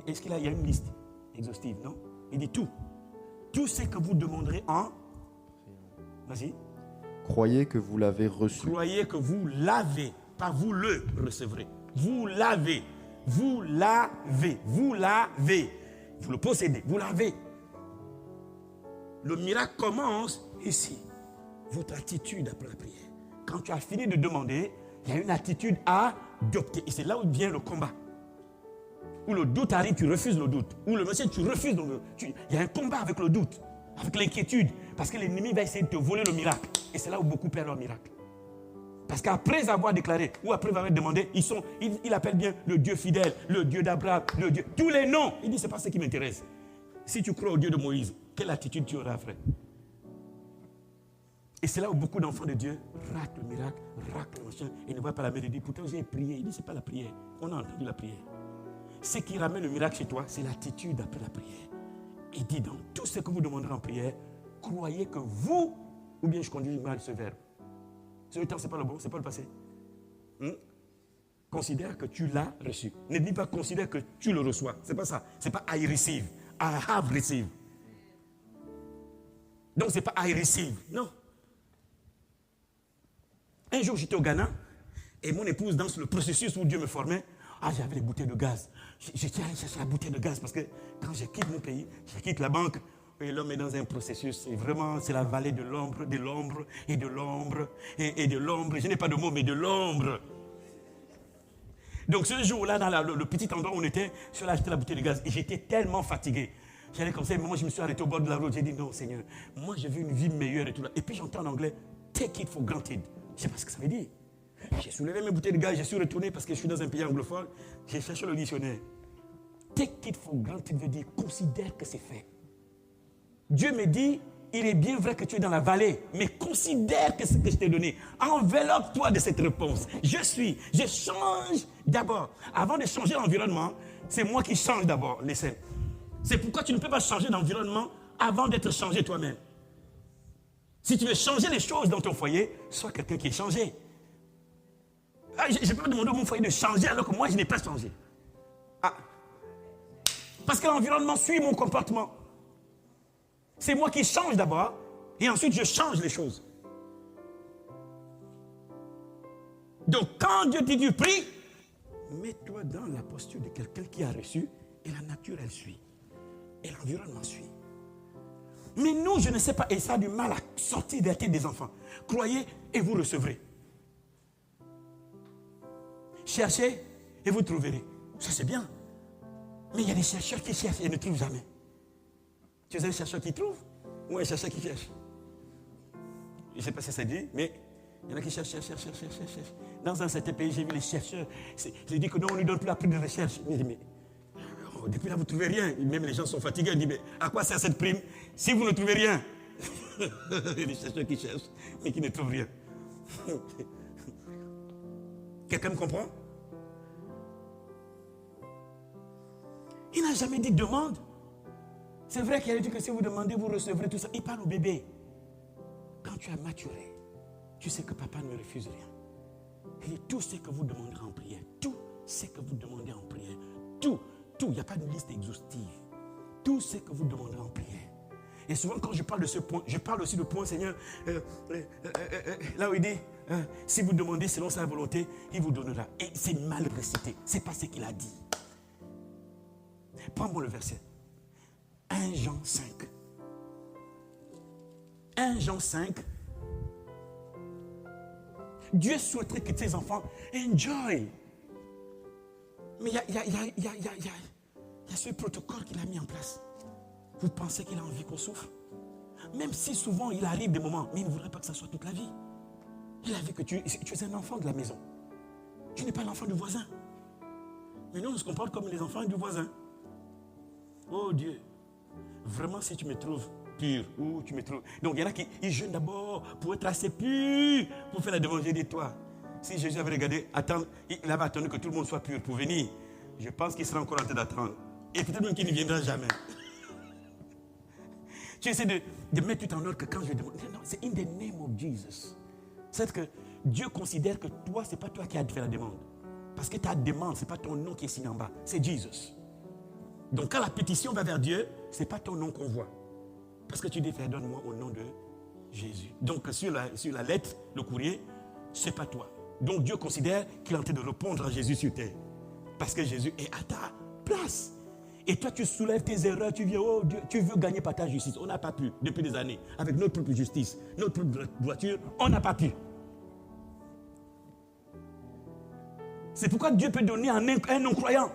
[SPEAKER 1] Est-ce qu'il y a une liste exhaustive? Non? Il dit tout. Tout ce que vous demanderez en... Vas-y.
[SPEAKER 2] croyez que vous l'avez reçu.
[SPEAKER 1] Croyez que vous l'avez, pas vous le recevrez. Vous l'avez. Vous l'avez. Vous l'avez. Vous le possédez. Vous l'avez. Le miracle commence ici. Votre attitude après la prière. Quand tu as fini de demander, il y a une attitude à adopter. Et c'est là où vient le combat. Où le doute arrive, tu refuses le doute. Où le monsieur, tu refuses le doute. Il y a un combat avec le doute, avec l'inquiétude. Parce que l'ennemi va essayer de te voler le miracle. Et c'est là où beaucoup perdent leur miracle. Parce qu'après avoir déclaré, ou après avoir demandé, il appelle bien le Dieu fidèle, le Dieu d'Abraham, le Dieu... Tous les noms. Il dit, c'est pas ce qui m'intéresse. Si tu crois au Dieu de Moïse, quelle attitude tu auras, frère? Et c'est là où beaucoup d'enfants de Dieu ratent le miracle, ratent le machin, et ne voient pas la mère. Il dit, pourtant j'ai prié. Il dit, c'est pas la prière. On a entendu la prière. Ce qui ramène le miracle chez toi, c'est l'attitude après la prière. Il dit, dans tout ce que vous demanderez en prière, croyez que vous, ou bien je conduis mal ce verbe. Ce temps, c'est pas le bon, c'est pas le passé. Considère que tu l'as reçu. Ne dis pas considère que tu le reçois. C'est pas ça. C'est pas I receive. I have received. Donc c'est pas I receive. Non. Un jour, j'étais au Ghana et mon épouse, dans le processus où Dieu me formait, j'avais les bouteilles de gaz. J'étais allé chercher la bouteille de gaz parce que quand je quitte mon pays, je quitte la banque, et l'homme est dans un processus. Et vraiment, c'est la vallée de l'ombre, de l'ombre, et de l'ombre, et de l'ombre. Je n'ai pas de mots, mais de l'ombre. Donc ce jour-là, dans le petit endroit où on était, je suis allé acheter la bouteille de gaz. Et j'étais tellement fatigué. J'allais comme ça, et moi je me suis arrêté au bord de la route. J'ai dit, non Seigneur, moi je veux une vie meilleure et tout là. Et puis j'entends en anglais, take it for granted. Je ne sais pas ce que ça veut dire. J'ai soulevé mes bouteilles de gaz, je suis retourné parce que je suis dans un pays anglophone. J'ai cherché le dictionnaire. Take it for granted veut dire considère que c'est fait. Dieu me dit, il est bien vrai que tu es dans la vallée, mais considère que ce que je t'ai donné. Enveloppe-toi de cette réponse. Je change d'abord. Avant de changer l'environnement, c'est moi qui change d'abord les scènes. C'est pourquoi tu ne peux pas changer d'environnement avant d'être changé toi-même. Si tu veux changer les choses dans ton foyer, sois quelqu'un qui est changé. Je ne peux pas demander à mon foyer de changer alors que moi, je n'ai pas changé. Parce que l'environnement suit mon comportement. C'est moi qui change d'abord et ensuite je change les choses. Donc quand Dieu te dit prie, mets-toi dans la posture de quelqu'un qui a reçu et la nature elle suit. Et l'environnement suit. Mais nous, je ne sais pas, et ça a du mal à sortir de la tête des enfants. Croyez et vous recevrez. Cherchez et vous trouverez. Ça c'est bien. Mais il y a des chercheurs qui cherchent et ne trouvent jamais. Tu es un chercheur qui trouve ou un chercheur qui cherche? Je ne sais pas si ça dit, mais il y en a qui cherchent. Dans un certain pays, j'ai vu les chercheurs. J'ai dit que non, on ne lui donne plus la prime de recherche. Mais depuis là, vous ne trouvez rien. Même les gens sont fatigués. Ils disent, mais à quoi sert cette prime si vous ne trouvez rien? Il y a des chercheurs qui cherchent, mais qui ne trouvent rien. Quelqu'un me comprend? Il n'a jamais dit demande. C'est vrai qu'il a dit que si vous demandez, vous recevrez tout ça. Il parle au bébé. Quand tu as maturé, tu sais que papa ne refuse rien. Il dit tout ce que vous demanderez en prière, tout ce que vous demandez en prière, tout. Il n'y a pas de liste exhaustive. Tout ce que vous demanderez en prière. Et souvent, quand je parle de ce point, je parle aussi du point, Seigneur, là où il dit, si vous demandez selon sa volonté, il vous donnera. Et c'est mal récité. Ce n'est pas ce qu'il a dit. Prends-moi le verset. 1 Jean 5. 1 Jean 5. Dieu souhaiterait que tes enfants enjoy. Mais il y a ce protocole qu'il a mis en place. Vous pensez qu'il a envie qu'on souffre? Même si souvent il arrive des moments, mais il ne voudrait pas que ça soit toute la vie. Il a vu que tu es un enfant de la maison. Tu n'es pas l'enfant du voisin. Mais nous, on se comporte comme les enfants du voisin. Oh Dieu, vraiment si tu me trouves pur, ou tu me trouves... Donc il y en a qui jeûnent d'abord pour être assez pur, pour faire la demande. J'ai dit, toi, si Jésus avait regardé, il avait attendu que tout le monde soit pur pour venir. Je pense qu'il sera encore en train d'attendre. Et peut-être même qu'il ne viendra jamais. Tu essaies de mettre tout en ordre que quand je demande... Non, c'est in the name of Jesus. C'est que Dieu considère que toi, ce n'est pas toi qui as fait la demande. Parce que ta demande, ce n'est pas ton nom qui est signé en bas. C'est Jesus. Donc quand la pétition va vers Dieu, ce n'est pas ton nom qu'on voit. Parce que tu dis, Frère, donne-moi au nom de Jésus. Donc sur la lettre, le courrier, ce n'est pas toi. Donc Dieu considère qu'il est en train de répondre à Jésus sur terre. Parce que Jésus est à ta place. Et toi, tu soulèves tes erreurs, tu viens, oh Dieu, tu veux gagner par ta justice. On n'a pas pu depuis des années. Avec notre propre justice, notre propre voiture, on n'a pas pu. C'est pourquoi Dieu peut donner à un non-croyant.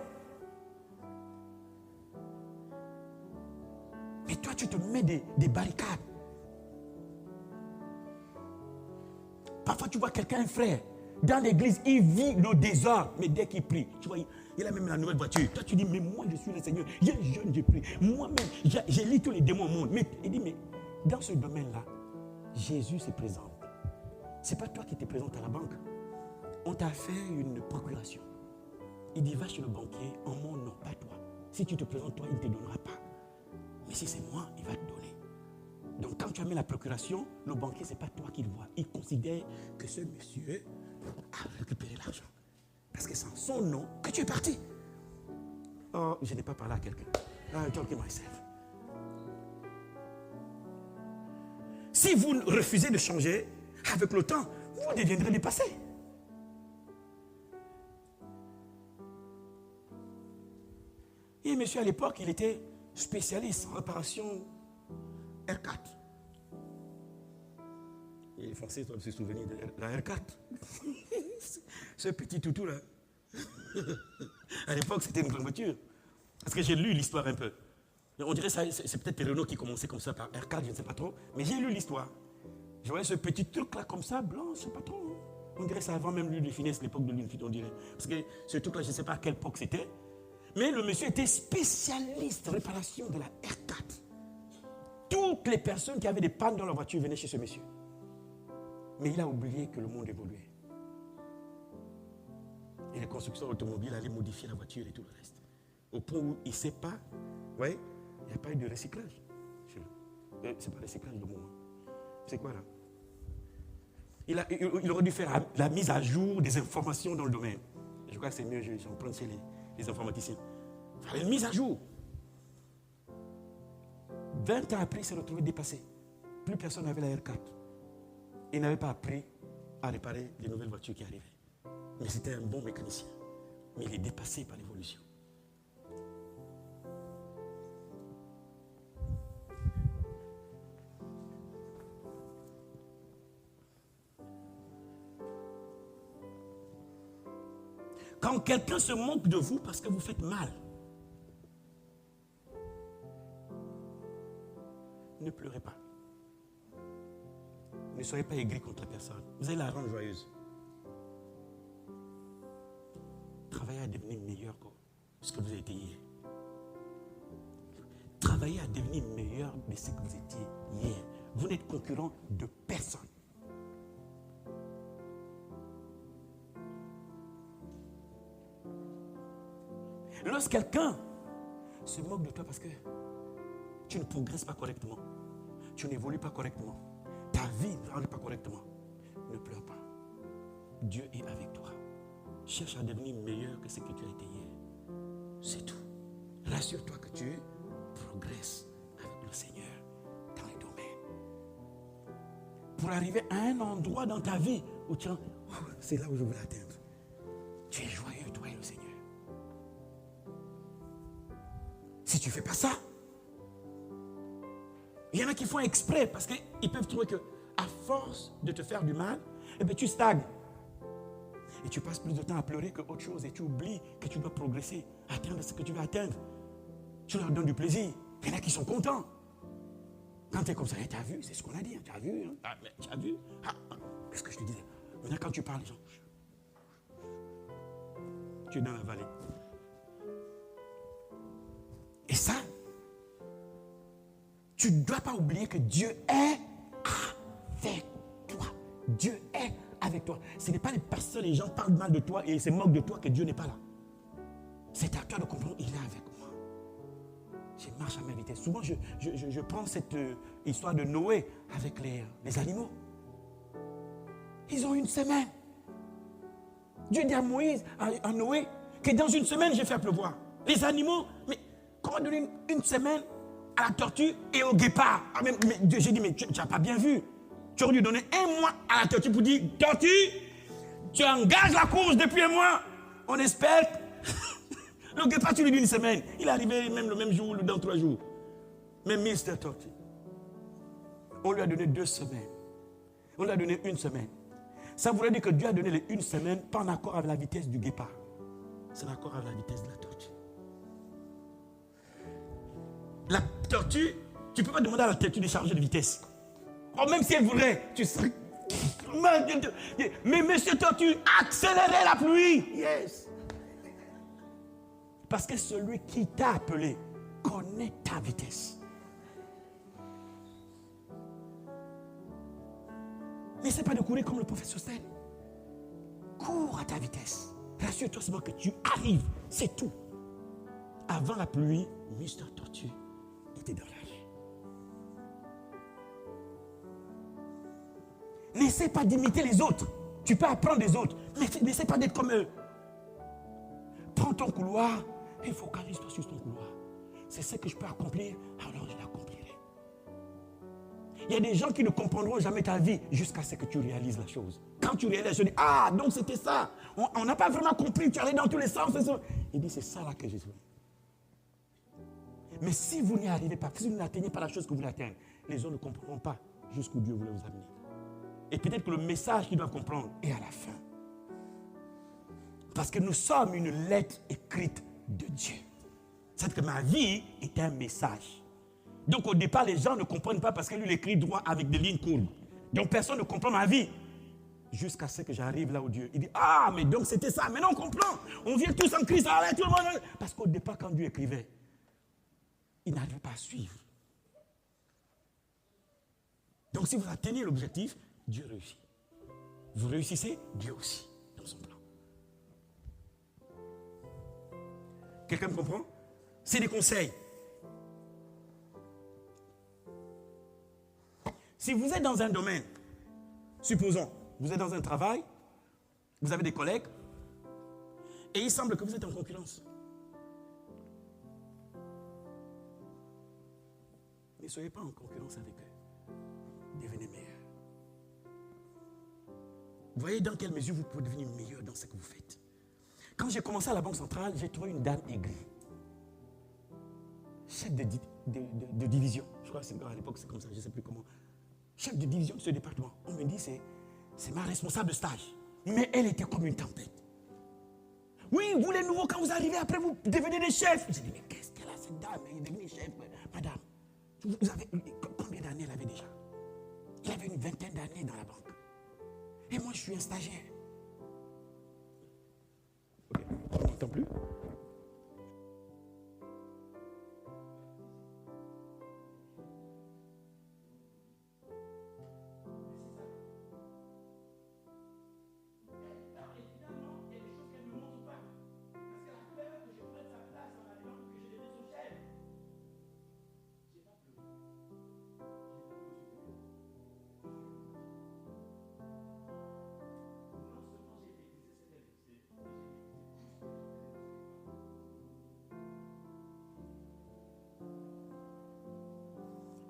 [SPEAKER 1] Mais toi, tu te mets des barricades. Parfois, tu vois quelqu'un, un frère, dans l'église, il vit le désordre. Mais dès qu'il prie, tu vois, il a même la nouvelle voiture. Toi, tu dis, mais moi, je suis le Seigneur. J'ai jeûne, j'ai prie. Moi-même, j'ai lu tous les démons au monde. Mais il dit, mais dans ce domaine-là, Jésus se présente. Ce n'est pas toi qui te présentes à la banque. On t'a fait une procuration. Il dit, va chez le banquier en mon nom, pas toi. Si tu te présentes, toi, il ne te donnera pas. Mais si c'est moi, il va te donner. Donc quand tu as mis la procuration, le banquier, ce n'est pas toi qui le voit. Il considère que ce monsieur a récupéré l'argent. Parce que c'est en son nom que tu es parti. Oh, je n'ai pas parlé à quelqu'un. I'm talking myself. Si vous refusez de changer, avec le temps, vous deviendrez dépassé. Et monsieur, à l'époque, il était spécialiste en réparation R4. Il est forcé de se souvenir de la R4. Ce petit toutou là. À l'époque, c'était une grande voiture. Parce que j'ai lu l'histoire un peu. On dirait que c'est peut-être Renault qui commençait comme ça par R4, je ne sais pas trop. Mais j'ai lu l'histoire. Je voyais ce petit truc là comme ça, blanc, je ne sais pas trop. On dirait que c'est avant même lui de finir l'époque de l'Unfit, on dirait. Parce que ce truc là, je ne sais pas à quelle époque c'était. Mais le monsieur était spécialiste de réparation de la R4. Toutes les personnes qui avaient des pannes dans leur voiture venaient chez ce monsieur. Mais il a oublié que le monde évoluait. Et les constructeurs automobiles allaient modifier la voiture et tout le reste. Au point où il ne sait pas, vous voyez, il n'y a pas eu de recyclage. C'est pas recyclage de moment. C'est quoi là? Il aurait dû faire la mise à jour des informations dans le domaine. Je crois que c'est mieux, j'en prends chez les informaticiens. Il fallait une mise à jour. 20 ans après, il s'est retrouvé dépassé. Plus personne n'avait la R4. Il n'avait pas appris à réparer les nouvelles voitures qui arrivaient. Mais c'était un bon mécanicien. Mais il est dépassé par l'évolution. Quand quelqu'un se moque de vous parce que vous faites mal, ne pleurez pas. Ne soyez pas aigris contre la personne. Vous allez la rendre joyeuse. Travaillez à devenir meilleur que ce que vous avez été hier. Travaillez à devenir meilleur de ce que vous étiez hier. Vous n'êtes concurrent de personne. Lorsque quelqu'un se moque de toi parce que tu ne progresses pas correctement, tu n'évolues pas correctement, ta vie ne rentre pas correctement, ne pleure pas. Dieu est avec toi. Cherche à devenir meilleur que ce que tu as été hier. C'est tout. assure-toi que tu progresses avec le Seigneur dans les domaines. Pour arriver à un endroit dans ta vie où tu es, c'est là où je veux l'atteindre. Tu es joyeux, toi et le Seigneur. Si tu ne fais pas ça, il y en a qui font exprès parce qu'ils peuvent trouver que à force de te faire du mal, eh bien, tu stagnes. Et tu passes plus de temps à pleurer qu'autre chose et tu oublies que tu dois progresser, atteindre ce que tu veux atteindre. Tu leur donnes du plaisir. Il y en a qui sont contents. Quand tu es comme ça, tu as vu, c'est ce qu'on a dit, tu as vu, hein? Ah, tu as vu. Qu'est-ce que je te disais? Maintenant, quand tu parles, les gens, tu es dans la vallée. Et ça, tu ne dois pas oublier que Dieu est avec toi. Dieu est avec toi. Ce n'est pas les pasteurs, les gens parlent mal de toi et se moquent de toi que Dieu n'est pas là. C'est à toi de comprendre, il est avec moi. Je marche à ma vitesse. Souvent, je prends cette histoire de Noé avec les animaux. Ils ont une semaine. Dieu dit à Moïse, à Noé, que dans une semaine, je vais faire pleuvoir. Les animaux, mais comment donner une semaine à la tortue et au guépard? Mais j'ai dit, mais tu n'as pas bien vu. Tu aurais dû donner un mois à la tortue pour dire, tortue, tu engages la course depuis un mois. On espère. Le guépard, tu lui dis une semaine. Il est arrivé même le même jour ou dans 3 jours. Mais Mr. Tortue, on lui a donné 2 semaines. On lui a donné 1 semaine. Ça voudrait dire que Dieu a donné les 1 semaine pas en accord avec la vitesse du guépard. C'est en accord avec la vitesse de la tortue. La tortue, tu ne peux pas demander à la tortue de changer de vitesse. Oh, même si elle voudrait, tu serais... Mais monsieur tortue, accélérez la pluie. Yes. Parce que celui qui t'a appelé connaît ta vitesse. N'essaie pas de courir comme le prophète Sosthène. Cours à ta vitesse. Rassure-toi seulement que tu arrives. C'est tout. Avant la pluie, Mr. Tortue était dans la rue. N'essaie pas d'imiter les autres. Tu peux apprendre des autres. Mais n'essaie pas d'être comme eux. Prends ton couloir et focalise-toi sur ton couloir. C'est ce que je peux accomplir, alors je l'accomplirai. Il y a des gens qui ne comprendront jamais ta vie jusqu'à ce que tu réalises la chose. Quand tu réalises, je dis, donc c'était ça. On n'a pas vraiment compris, tu allais dans tous les sens. Il dit, c'est ça là que j'ai fait. Mais si vous n'y arrivez pas, si vous n'atteignez pas la chose que vous voulez atteindre, les autres ne comprendront pas jusqu'où Dieu voulait vous amener. Et peut-être que le message qu'ils doivent comprendre est à la fin. Parce que nous sommes une lettre écrite de Dieu. C'est que ma vie est un message. Donc au départ, les gens ne comprennent pas parce que lui, il écrit droit avec des lignes courbes. Donc personne ne comprend ma vie. Jusqu'à ce que j'arrive là où Dieu, il dit, mais donc c'était ça. Maintenant on comprend. On vient tous en Christ. Tout le monde. Parce qu'au départ, quand Dieu écrivait, il n'arrivait pas à suivre. Donc si vous atteignez l'objectif, Dieu réussit. Vous réussissez, Dieu aussi, dans son plan. Quelqu'un me comprend? C'est des conseils. Si vous êtes dans un domaine, supposons, vous êtes dans un travail, vous avez des collègues, et il semble que vous êtes en concurrence. Ne soyez pas en concurrence avec eux. Devenez meilleur. Voyez dans quelle mesure vous pouvez devenir meilleur dans ce que vous faites. Quand j'ai commencé à la Banque centrale, j'ai trouvé une dame aigrie. Chef de division. Je crois que à l'époque c'est comme ça, je ne sais plus comment. Chef de division de ce département. On me dit c'est ma responsable de stage. Mais elle était comme une tempête. Oui, vous les nouveaux, quand vous arrivez, après vous devenez des chefs. J'ai dit, mais qu'est-ce qu'elle a cette dame? Elle est devenue chef. Madame, vous avez, combien d'années elle avait déjà? Il avait une 20aine d'années dans la banque. Et moi, je suis un stagiaire. Ok, on n'entend plus?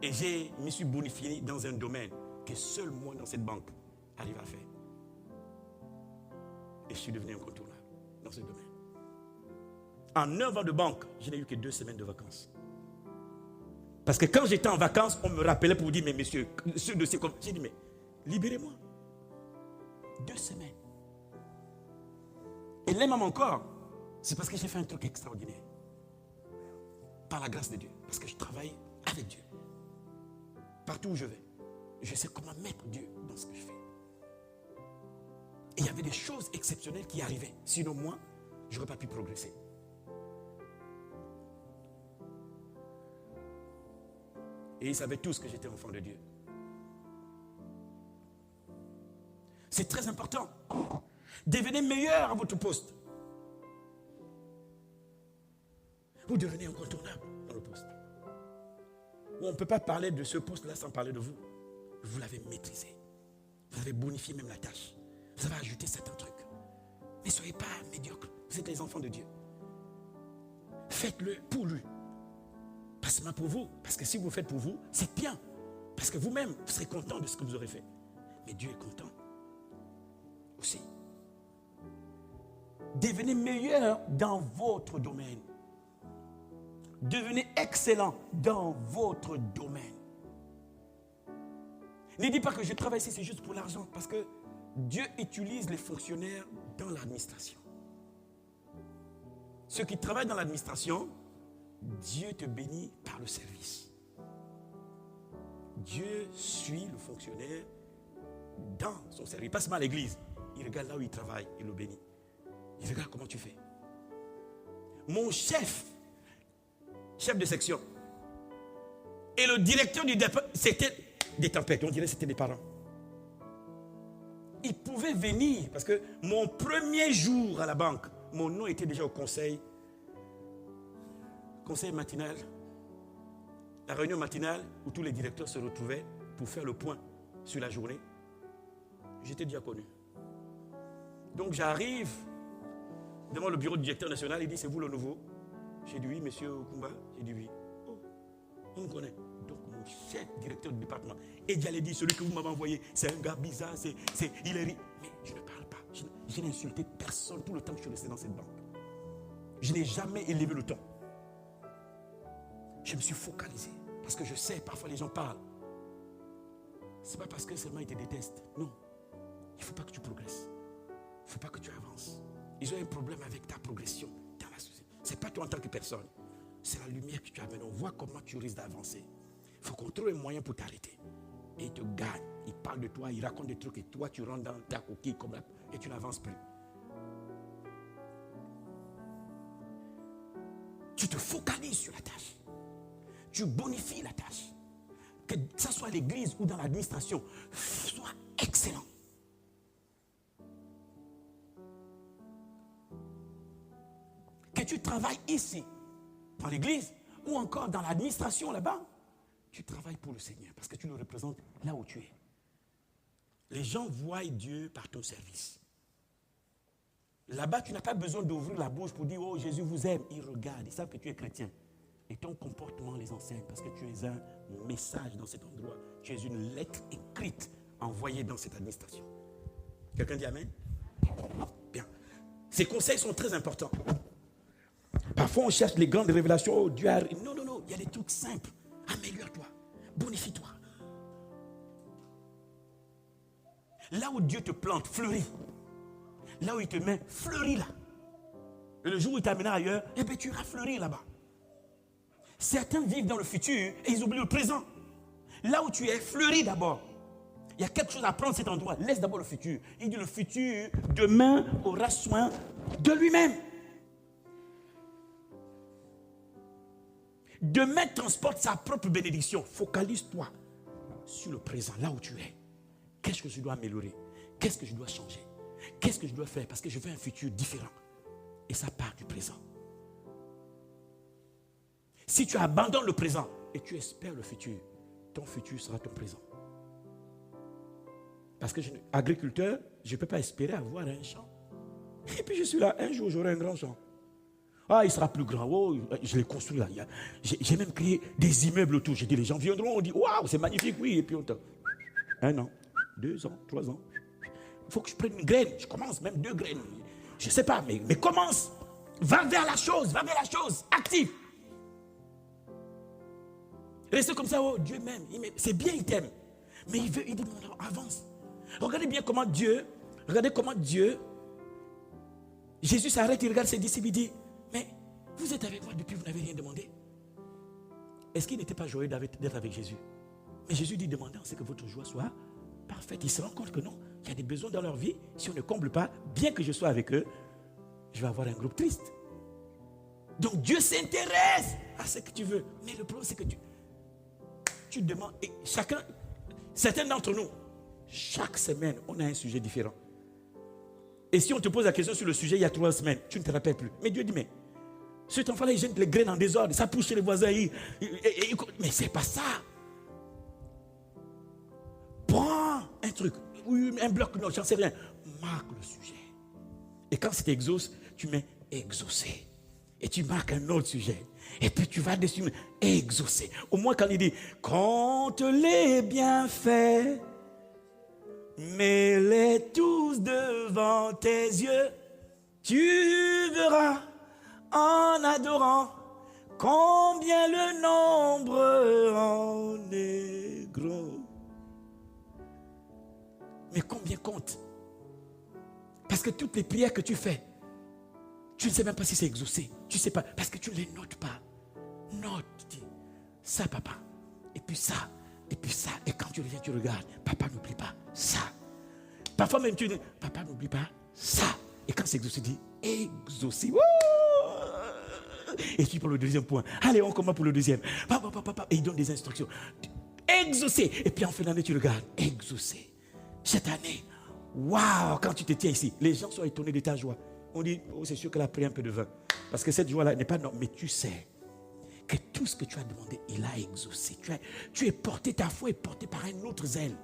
[SPEAKER 1] Et je me suis bonifié dans un domaine que seul moi dans cette banque arrive à faire. Et je suis devenu incontournable dans ce domaine. En 9 ans de banque, je n'ai eu que 2 semaines de vacances. Parce que quand j'étais en vacances, on me rappelait pour dire, mais monsieur, ce dossier, comme... J'ai dit, mais libérez-moi. 2 semaines. Et là même encore, c'est parce que j'ai fait un truc extraordinaire. Par la grâce de Dieu. Parce que je travaille avec Dieu. Partout où je vais, je sais comment mettre Dieu dans ce que je fais. Et il y avait des choses exceptionnelles qui arrivaient. Sinon, moi, je n'aurais pas pu progresser. Et ils savaient tous que j'étais enfant de Dieu. C'est très important. Devenez meilleur à votre poste. Vous devenez incontournable dans le poste. On ne peut pas parler de ce poste-là sans parler de vous. Vous l'avez maîtrisé. Vous avez bonifié même la tâche. Vous avez ajouté certains trucs. Ne soyez pas médiocres. Vous êtes les enfants de Dieu. Faites-le pour lui. Pas seulement pour vous. Parce que si vous le faites pour vous, c'est bien. Parce que vous-même, vous serez content de ce que vous aurez fait. Mais Dieu est content aussi. Devenez meilleur dans votre domaine. Devenez excellent dans votre domaine. Ne dites pas que je travaille ici, c'est juste pour l'argent. Parce que Dieu utilise les fonctionnaires dans l'administration. Ceux qui travaillent dans l'administration, Dieu te bénit par le service. Dieu suit le fonctionnaire dans son service. Il passe mal à l'église. Il regarde là où il travaille, il le bénit. Il regarde comment tu fais. Mon chef de section, et le directeur du département, c'était des tempêtes, on dirait que c'était des parents. Ils pouvaient venir, parce que mon premier jour à la banque, mon nom était déjà au conseil matinal, la réunion matinale où tous les directeurs se retrouvaient pour faire le point sur la journée. J'étais déjà connu. Donc j'arrive devant le bureau du directeur national, il dit, c'est vous le nouveau? J'ai dit oui, monsieur Okumba. J'ai dit oui. Oh, on me connaît. Donc mon chef directeur du département, et j'allais dire, celui que vous m'avez envoyé, c'est un gars bizarre, il est riche. Mais je ne parle pas. Je n'ai insulté personne tout le temps que je suis resté dans cette banque. Je n'ai jamais élevé le ton. Je me suis focalisé. Parce que je sais, parfois les gens parlent. Ce n'est pas parce que seulement ils te détestent. Non. Il ne faut pas que tu progresses. Il ne faut pas que tu avances. Ils ont un problème avec ta progression dans la société. Ce n'est pas toi en tant que personne. C'est la lumière que tu amènes. On voit comment tu risques d'avancer. Il faut qu'on trouve un moyen pour t'arrêter. Et il te gagne. Il parle de toi, il raconte des trucs et toi, tu rentres dans ta coquille comme là et tu n'avances plus. Tu te focalises sur la tâche. Tu bonifies la tâche. Que ce soit à l'église ou dans l'administration, sois excellent. Que tu travailles ici, dans l'église, ou encore dans l'administration là-bas, tu travailles pour le Seigneur parce que tu le représentes là où tu es. Les gens voient Dieu par ton service. Là-bas, tu n'as pas besoin d'ouvrir la bouche pour dire « Oh, Jésus vous aime ». Ils regardent, ils savent que tu es chrétien. Et ton comportement les enseigne parce que tu es un message dans cet endroit. Tu es une lettre écrite envoyée dans cette administration. Quelqu'un dit Amen? Bien. Ces conseils sont très importants. Parfois, on cherche les grandes révélations. Oh, Dieu a... Non, non, non. Il y a des trucs simples. Améliore-toi. Bonifie-toi. Là où Dieu te plante, fleuris. Là où il te met, fleuris là. Et le jour où il t'amène ailleurs, eh bien, tu iras fleurir là-bas. Certains vivent dans le futur et ils oublient le présent. Là où tu es, fleuris d'abord. Il y a quelque chose à prendre cet endroit. Laisse d'abord le futur. Il dit le futur, demain, aura soin de lui-même. Demain transporte sa propre bénédiction. Focalise-toi sur le présent, là où tu es. Qu'est-ce que je dois améliorer? Qu'est-ce que je dois changer? Qu'est-ce que je dois faire? Parce que je veux un futur différent. Et ça part du présent. Si tu abandonnes le présent et tu espères le futur, ton futur sera ton présent. Parce que agriculteur, je ne peux pas espérer avoir un champ. Et puis je suis là, un jour j'aurai un grand champ. Ah, il sera plus grand. Oh, je l'ai construit là. J'ai même créé des immeubles autour. J'ai dit, les gens viendront, on dit, waouh, c'est magnifique, oui. Et puis on 1 an, 2 ans, 3 ans. Il faut que je prenne une graine. Je commence, même 2 graines. Je ne sais pas, mais commence. Va vers la chose, active. Restez comme ça, oh, Dieu m'aime. C'est bien, il t'aime. Mais il dit, non, avance. Regardez comment Dieu, Jésus s'arrête, il regarde ses disciples, il dit, mais vous êtes avec moi depuis, vous n'avez rien demandé. Est-ce qu'il n'était pas joyeux d'être avec Jésus? Mais Jésus dit, demandez en ce que votre joie soit parfaite. Il se rend compte que non, il y a des besoins dans leur vie. Si on ne comble pas, bien que je sois avec eux, je vais avoir un groupe triste. Donc Dieu s'intéresse à ce que tu veux. Mais le problème, c'est que tu demandes. Et certains d'entre nous, chaque semaine, on a un sujet différent. Et si on te pose la question sur le sujet il y a 3 semaines, tu ne te rappelles plus. Mais Dieu dit, mais cet enfant-là, il jette les graines en désordre, ça pousse chez les voisins. Mais c'est pas ça. Prends un truc, un bloc, non, j'en sais rien. Marque le sujet. Et quand c'est exauce, tu mets exaucé. Et tu marques un autre sujet. Et puis tu vas dessus, exaucé. Au moins quand il dit, compte les bienfaits, mets-les tous devant tes yeux, tu verras en adorant combien le nombre en est gros. Mais combien compte? Parce que toutes les prières que tu fais, tu ne sais même pas si c'est exaucé. Tu ne sais pas, parce que tu ne les notes pas. Note, tu dis, ça papa, et puis ça, et puis ça. Et quand tu reviens, tu regardes, papa n'oublie pas ça. Parfois même tu dis, papa n'oublie pas ça. Et quand c'est exaucé, tu dis, exaucé. Wouh! Et tu prends le deuxième point. Allez, on commence pour le deuxième. Papa. Et il donne des instructions. Exaucé. Et puis en fin d'année, tu regardes, exaucé. Cette année, waouh, quand tu te tiens ici, les gens sont étonnés de ta joie. On dit, oh, c'est sûr qu'elle a pris un peu de vin. Parce que cette joie-là n'est pas normale. Mais tu sais que tout ce que tu as demandé, il a exaucé. Tu es porté, ta foi est portée par un autre zèle.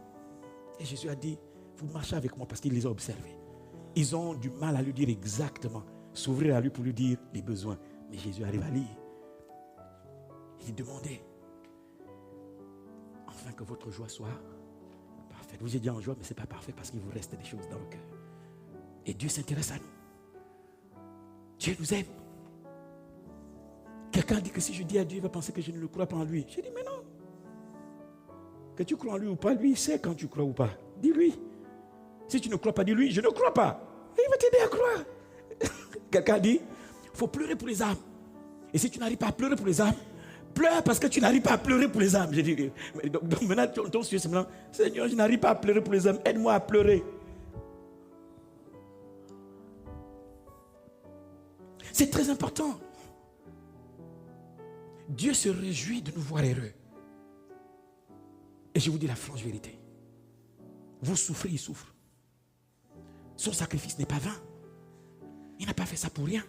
[SPEAKER 1] Et Jésus a dit, vous marchez avec moi parce qu'il les a observés. Ils ont du mal à lui dire exactement, s'ouvrir à lui pour lui dire les besoins. Mais Jésus arrive à lire. Il dit, demandez, afin que votre joie soit parfaite. Vous êtes déjà en joie, mais ce n'est pas parfait parce qu'il vous reste des choses dans le cœur. Et Dieu s'intéresse à nous. Dieu nous aime. Quelqu'un dit que si je dis à Dieu, il va penser que je ne le crois pas en lui. Je dis, mais non. Que tu crois en lui ou pas, lui, il sait quand tu crois ou pas. Dis-lui. Si tu ne crois pas, dis-lui, je ne crois pas. Et il va t'aider à croire. Quelqu'un dit, il faut pleurer pour les âmes. Et si tu n'arrives pas à pleurer pour les âmes, pleure parce que tu n'arrives pas à pleurer pour les âmes. Je dis, donc maintenant, ton sujet, c'est maintenant, Seigneur, je n'arrive pas à pleurer pour les âmes. Aide-moi à pleurer. C'est très important. Dieu se réjouit de nous voir heureux. Et je vous dis la franche vérité. Vous souffrez, il souffre. Son sacrifice n'est pas vain. Il n'a pas fait ça pour rien.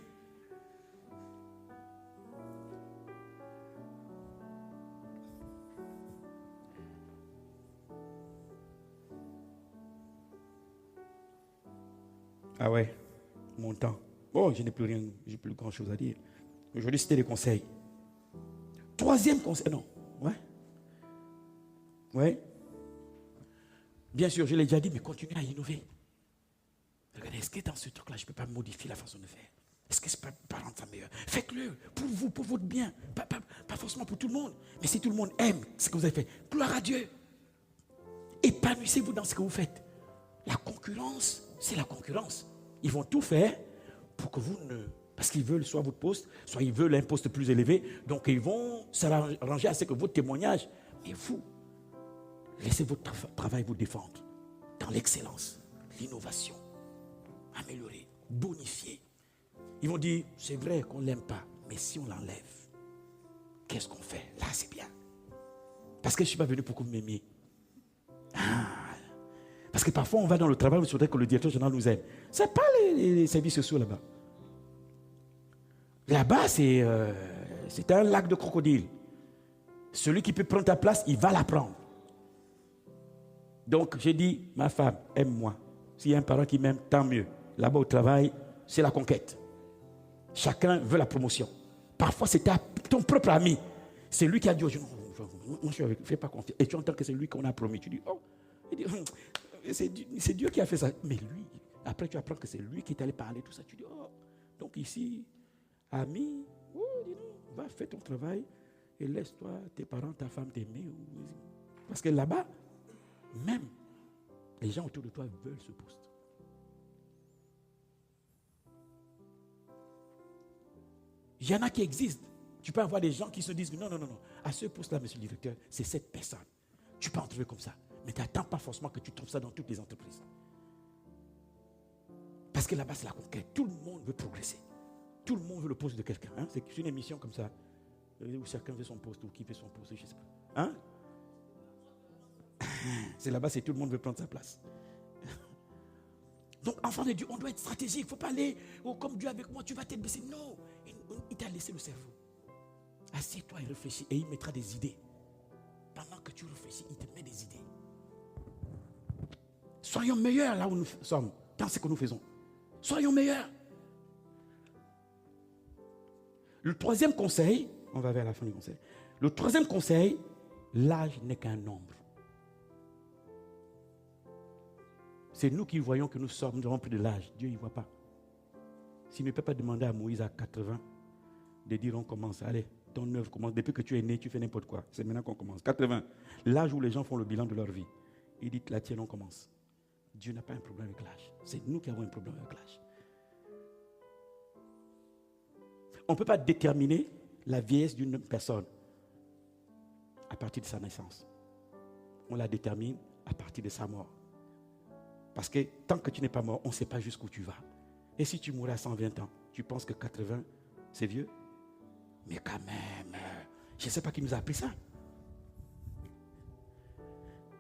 [SPEAKER 1] Ah ouais, mon temps. Bon, je n'ai plus rien, j'ai plus grand chose à dire. Aujourd'hui, c'était les conseils. 3e conseil, non. Ouais. Bien sûr, je l'ai déjà dit, mais continuez à innover. Regardez, est-ce que dans ce truc-là, je ne peux pas modifier la façon de faire? Est-ce que c'est pas rendre ça meilleur? Faites-le pour vous, pour votre bien. Pas forcément pour tout le monde. Mais si tout le monde aime ce que vous avez fait, gloire à Dieu. Épanouissez-vous dans ce que vous faites. La concurrence, c'est la concurrence. Ils vont tout faire pour que vous ne... Parce qu'ils veulent soit votre poste, soit ils veulent un poste plus élevé. Donc ils vont s'arranger à ce que votre témoignage... Mais vous, laissez votre travail vous défendre dans l'excellence, l'innovation, améliorer, bonifier. Ils vont dire, c'est vrai qu'on ne l'aime pas, mais si on l'enlève, qu'est-ce qu'on fait? Là, c'est bien. Parce que je ne suis pas venu pour que vous m'aimiez. Parce que parfois, on va dans le travail, il faudrait que le directeur général nous aime. Ce n'est pas les services sociaux là-bas. Là-bas, c'est un lac de crocodile. Celui qui peut prendre ta place, il va la prendre. Donc, j'ai dit, ma femme, aime-moi. S'il y a un parent qui m'aime, tant mieux. Là-bas au travail, c'est la conquête. Chacun veut la promotion. Parfois, c'est ton propre ami. C'est lui qui a dit, moi je suis avec, fais pas confiance. Et tu entends que c'est lui qu'on a promis. Tu dis, oh, c'est Dieu qui a fait ça. Mais lui, après tu apprends que c'est lui qui est allé parler, tout ça. Tu dis, oh, donc ici, ami, oh, dis donc, va faire ton travail et laisse-toi, tes parents, ta femme t'aimer. Parce que là-bas, même, les gens autour de toi veulent ce poste. Il y en a qui existent. Tu peux avoir des gens qui se disent, non, à ce poste-là, monsieur le directeur, c'est cette personne. Tu peux en trouver comme ça. Mais tu n'attends pas forcément que tu trouves ça dans toutes les entreprises. Parce que là-bas, c'est la conquête. Tout le monde veut progresser. Tout le monde veut le poste de quelqu'un. Hein? C'est une émission comme ça, où chacun veut son poste, ou qui veut son poste, je ne sais pas. Hein? C'est là-bas, c'est tout le monde veut prendre sa place. Donc, enfant de Dieu, on doit être stratégique. Il ne faut pas aller, comme Dieu avec moi, tu vas t'être baissé. Non, il t'a laissé le cerveau. Assieds-toi et réfléchis, et il mettra des idées. Pendant que tu réfléchis, il te met des idées. Soyons meilleurs là où nous sommes, dans ce que nous faisons. Soyons meilleurs. Le troisième conseil, on va vers la fin du conseil. Le troisième conseil, l'âge n'est qu'un nombre. C'est nous qui voyons que nous avons plus de l'âge. Dieu, il ne voit pas. S'il ne peut pas demander à Moïse à 80 de dire on commence, allez, ton œuvre commence. Depuis que tu es né, tu fais n'importe quoi. C'est maintenant qu'on commence. 80, l'âge où les gens font le bilan de leur vie. Il dit, la tienne, on commence. Dieu n'a pas un problème avec l'âge. C'est nous qui avons un problème avec l'âge. On ne peut pas déterminer la vieillesse d'une personne à partir de sa naissance. On la détermine à partir de sa mort. Parce que tant que tu n'es pas mort, on ne sait pas jusqu'où tu vas. Et si tu mourais à 120 ans, tu penses que 80, c'est vieux? Mais quand même, je ne sais pas qui nous a appris ça.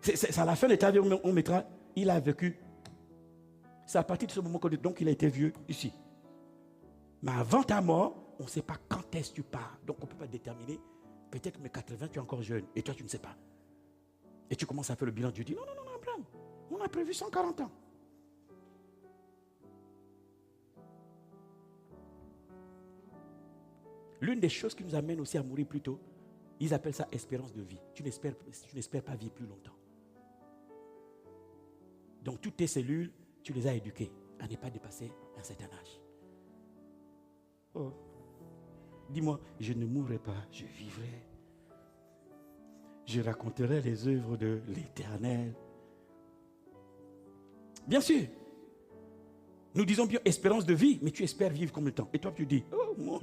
[SPEAKER 1] C'est à la fin de ta vie, on mettra, il a vécu. C'est à partir de ce moment que donc il a été vieux ici. Mais avant ta mort, on ne sait pas quand est-ce que tu pars. Donc on ne peut pas déterminer. Peut-être que mes 80, tu es encore jeune. Et toi, tu ne sais pas. Et tu commences à faire le bilan. Dieu dit, non, Abraham, on a prévu 140 ans. L'une des choses qui nous amène aussi à mourir plus tôt, ils appellent ça espérance de vie. Tu n'espères pas vivre plus longtemps. Donc toutes tes cellules, tu les as éduquées à ne pas dépasser un certain âge. Oh. Dis-moi, je ne mourrai pas, je vivrai. Je raconterai les œuvres de l'Éternel. Bien sûr. Nous disons bien espérance de vie, mais tu espères vivre combien de temps? Et toi, tu dis, oh, moi,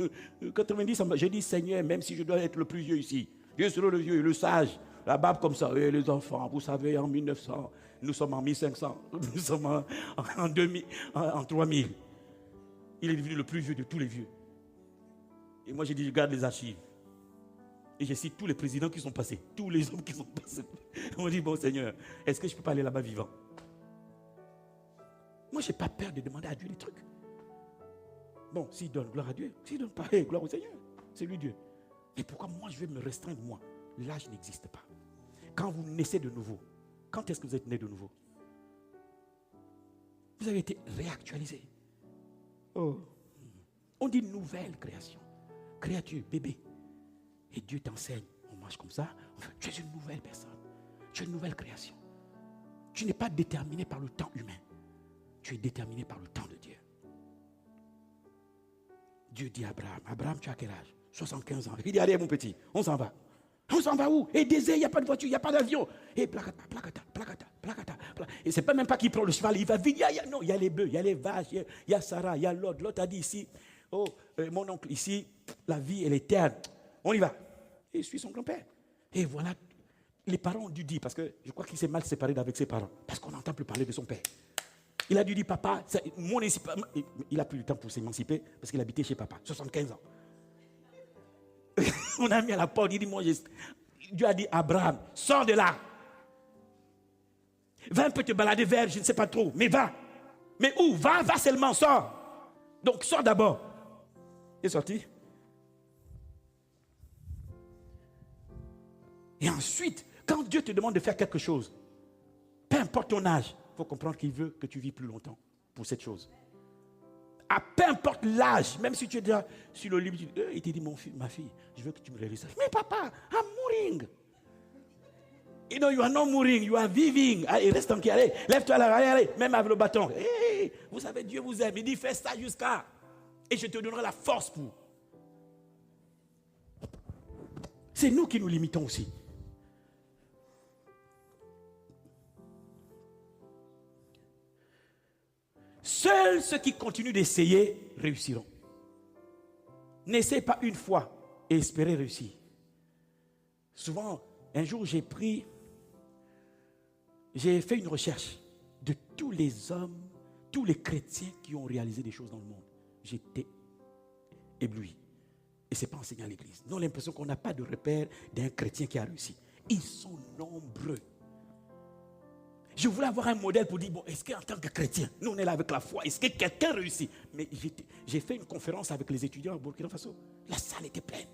[SPEAKER 1] 90, j'ai dit, Seigneur, même si je dois être le plus vieux ici, Dieu sera le vieux, le sage, la barbe comme ça, et les enfants, vous savez, en 1900, nous sommes en 1500, nous sommes en 2000, en 3000. Il est devenu le plus vieux de tous les vieux. Et moi, j'ai dit, je garde les archives. Et je cite tous les présidents qui sont passés, tous les hommes qui sont passés. On me dit, bon Seigneur, est-ce que je ne peux pas aller là-bas vivant? Moi, je n'ai pas peur de demander à Dieu des trucs. Bon, s'il donne, gloire à Dieu. S'il donne pas, gloire au Seigneur. C'est lui Dieu. Mais pourquoi moi, je vais me restreindre, moi? L'âge n'existe pas. Quand vous naissez de nouveau, quand est-ce que vous êtes né de nouveau? Vous avez été réactualisé. Oh. On dit nouvelle création. Créature, bébé. Et Dieu t'enseigne. On marche comme ça. Tu es une nouvelle personne. Tu es une nouvelle création. Tu n'es pas déterminé par le temps humain. Tu es déterminé par le temps de Dieu. Dieu dit à Abraham, Abraham, tu as quel âge? 75 ans. Il dit, allez mon petit, on s'en va. On s'en va où? Et désert, il n'y a pas de voiture, il n'y a pas d'avion. Et placata. Et c'est pas même pas qu'il prend le cheval, il va vite. Non, il y a les bœufs, il y a les vaches, il y a Sarah, il y a l'autre. L'autre a dit ici, mon oncle, ici, la vie, elle est terne. On y va. Et il suit son grand-père. Et voilà, les parents ont dû dire, parce que je crois qu'il s'est mal séparé d'avec ses parents, parce qu'on n'entend plus parler de son père. Il a dû dire, papa, il a pris du temps pour s'émanciper, parce qu'il habitait chez papa, 75 ans. On a mis à la porte, il dit, Dieu a dit, Abraham, sors de là. Va un peu te balader vers, je ne sais pas trop, mais va. Mais où? Va seulement, sors. Donc, sors d'abord. Il est sorti. Et ensuite, quand Dieu te demande de faire quelque chose, peu importe ton âge, il faut comprendre qu'il veut que tu vives plus longtemps pour cette chose. À peu importe l'âge, même si tu es déjà sur le lit, il te dit, ma fille, je veux que tu me réalises ça. Mais papa, I'm moving. You know, you are not moving, you are viving. Allez, reste tranquille, allez, lève-toi là, allez, même avec le bâton. Hey, vous savez, Dieu vous aime. Il dit, fais ça jusqu'à. Et je te donnerai la force pour. C'est nous qui nous limitons aussi. Seuls ceux qui continuent d'essayer réussiront. N'essaie pas une fois et espérer réussir. Souvent, un jour, j'ai fait une recherche de tous les hommes, tous les chrétiens qui ont réalisé des choses dans le monde. J'étais ébloui. Et ce n'est pas enseigné à l'église. Nous avons l'impression qu'on n'a pas de repère d'un chrétien qui a réussi. Ils sont nombreux. Je voulais avoir un modèle pour dire, bon, est-ce qu'en tant que chrétien, nous on est là avec la foi, est-ce que quelqu'un réussit? Mais j'ai fait une conférence avec les étudiants à Burkina Faso. La salle était pleine.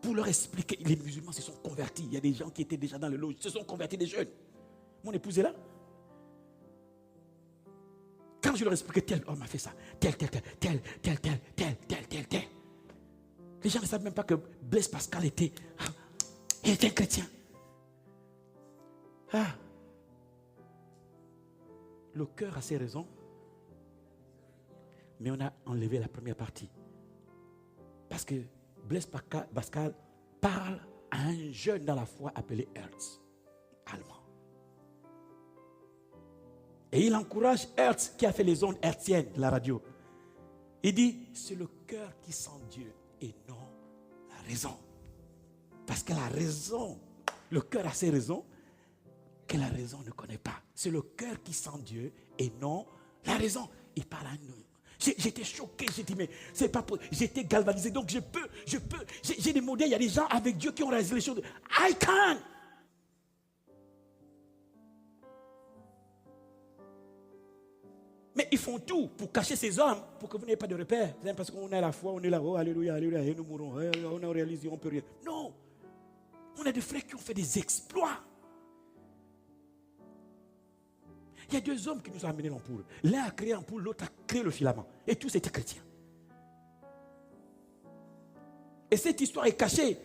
[SPEAKER 1] Pour leur expliquer, les musulmans se sont convertis. Il y a des gens qui étaient déjà dans le logis, se sont convertis, des jeunes. Mon épouse est là. Quand je leur expliquais, tel homme a fait ça, tel. Les gens ne savent même pas que Blaise Pascal était un chrétien. Le cœur a ses raisons, mais on a enlevé la première partie. Parce que Blaise Pascal parle à un jeune dans la foi appelé Hertz, allemand. Et il encourage Hertz qui a fait les ondes hertziennes de la radio. Il dit, c'est le cœur qui sent Dieu et non la raison. Parce que la raison, le cœur a ses raisons que la raison ne connaît pas. C'est le cœur qui sent Dieu et non la raison. Il parle à nous. J'étais choqué, j'ai dit, mais c'est pas possible. J'étais galvanisé, donc j'ai des modèles, il y a des gens avec Dieu qui ont réalisé les choses. I can! Mais ils font tout pour cacher ces hommes, pour que vous n'ayez pas de repère. Parce qu'on a la foi, on est là, oh, alléluia, alléluia, et nous mourrons, on a réalisé, on ne peut rien. Non! On a des frères qui ont fait des exploits. Il y a deux hommes qui nous ont amené l'ampoule. L'un a créé l'ampoule, l'autre a créé le filament. Et tous étaient chrétiens. Et cette histoire est cachée.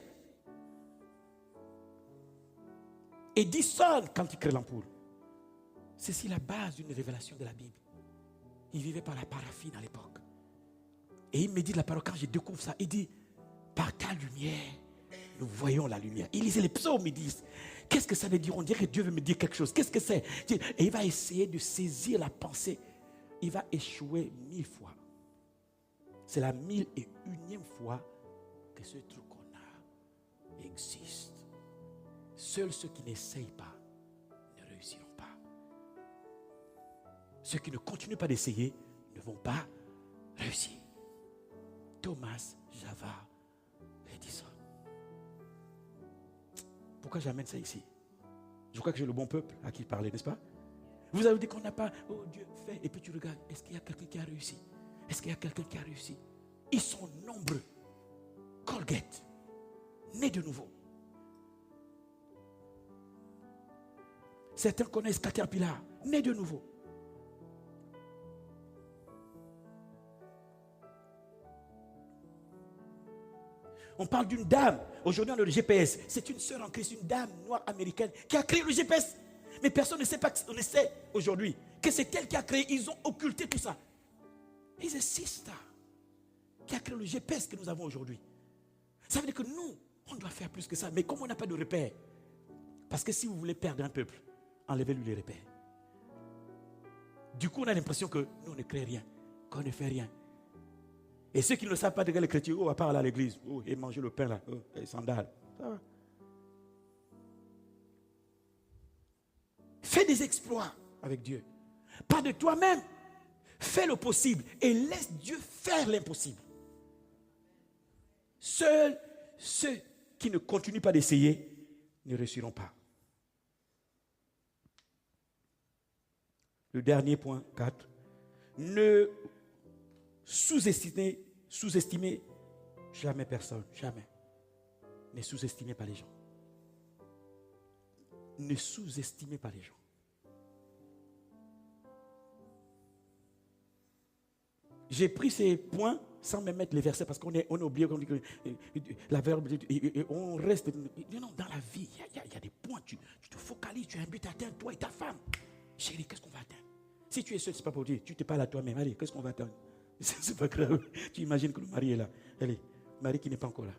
[SPEAKER 1] Edison, quand il crée l'ampoule, c'est la base d'une révélation de la Bible. Il vivait par la paraffine à l'époque. Et il me dit la parole, quand je découvre ça, il dit, par ta lumière, nous voyons la lumière. Il lisait les psaumes, il dit, qu'est-ce que ça veut dire? On dirait que Dieu veut me dire quelque chose. Qu'est-ce que c'est? Et il va essayer de saisir la pensée. Il va échouer 1000 fois. C'est la 1001e fois que ce truc qu'on a existe. Seuls ceux qui n'essayent pas ne réussiront pas. Ceux qui ne continuent pas d'essayer ne vont pas réussir. Thomas Java Edison. Pourquoi j'amène ça ici? Je crois que j'ai le bon peuple à qui parler, n'est-ce pas? Vous avez dit qu'on n'a pas, oh Dieu, fait, et puis tu regardes, est-ce qu'il y a quelqu'un qui a réussi? Est-ce qu'il y a quelqu'un qui a réussi? Ils sont nombreux. Colgate, né de nouveau. Certains connaissent Caterpillar, né de nouveau. On parle d'une dame, aujourd'hui on a le GPS. C'est une sœur en Christ, une dame noire américaine qui a créé le GPS. Mais personne ne sait pas, on sait aujourd'hui que c'est elle qui a créé, ils ont occulté tout ça. It's a sister qui a créé le GPS que nous avons aujourd'hui. Ça veut dire que nous, on doit faire plus que ça. Mais comme on n'a pas de repères, parce que si vous voulez perdre un peuple, enlevez-lui les repères. Du coup, on a l'impression que nous, on ne crée rien, qu'on ne fait rien. Et ceux qui ne savent pas de les chrétiens, à part aller à l'église, et manger le pain là, les sandales. Ça va. Fais des exploits avec Dieu. Pas de toi-même. Fais le possible et laisse Dieu faire l'impossible. Seuls ceux qui ne continuent pas d'essayer ne réussiront pas. Le dernier point, 4. Ne sous-estimez jamais personne, jamais. Ne sous-estimez pas les gens. Ne sous-estimez pas les gens. J'ai pris ces points sans me mettre les versets parce qu'on est oublié, la verbe, et on reste. Non, dans la vie, il y a des points, tu te focalises, tu as un but à atteindre, toi et ta femme. Chérie, qu'est-ce qu'on va atteindre? Si tu es seul, ce n'est pas pour dire, tu te parles à toi-même, allez, qu'est-ce qu'on va atteindre? C'est pas grave. Tu imagines que le mari est là. Allez, le mari qui n'est pas encore là.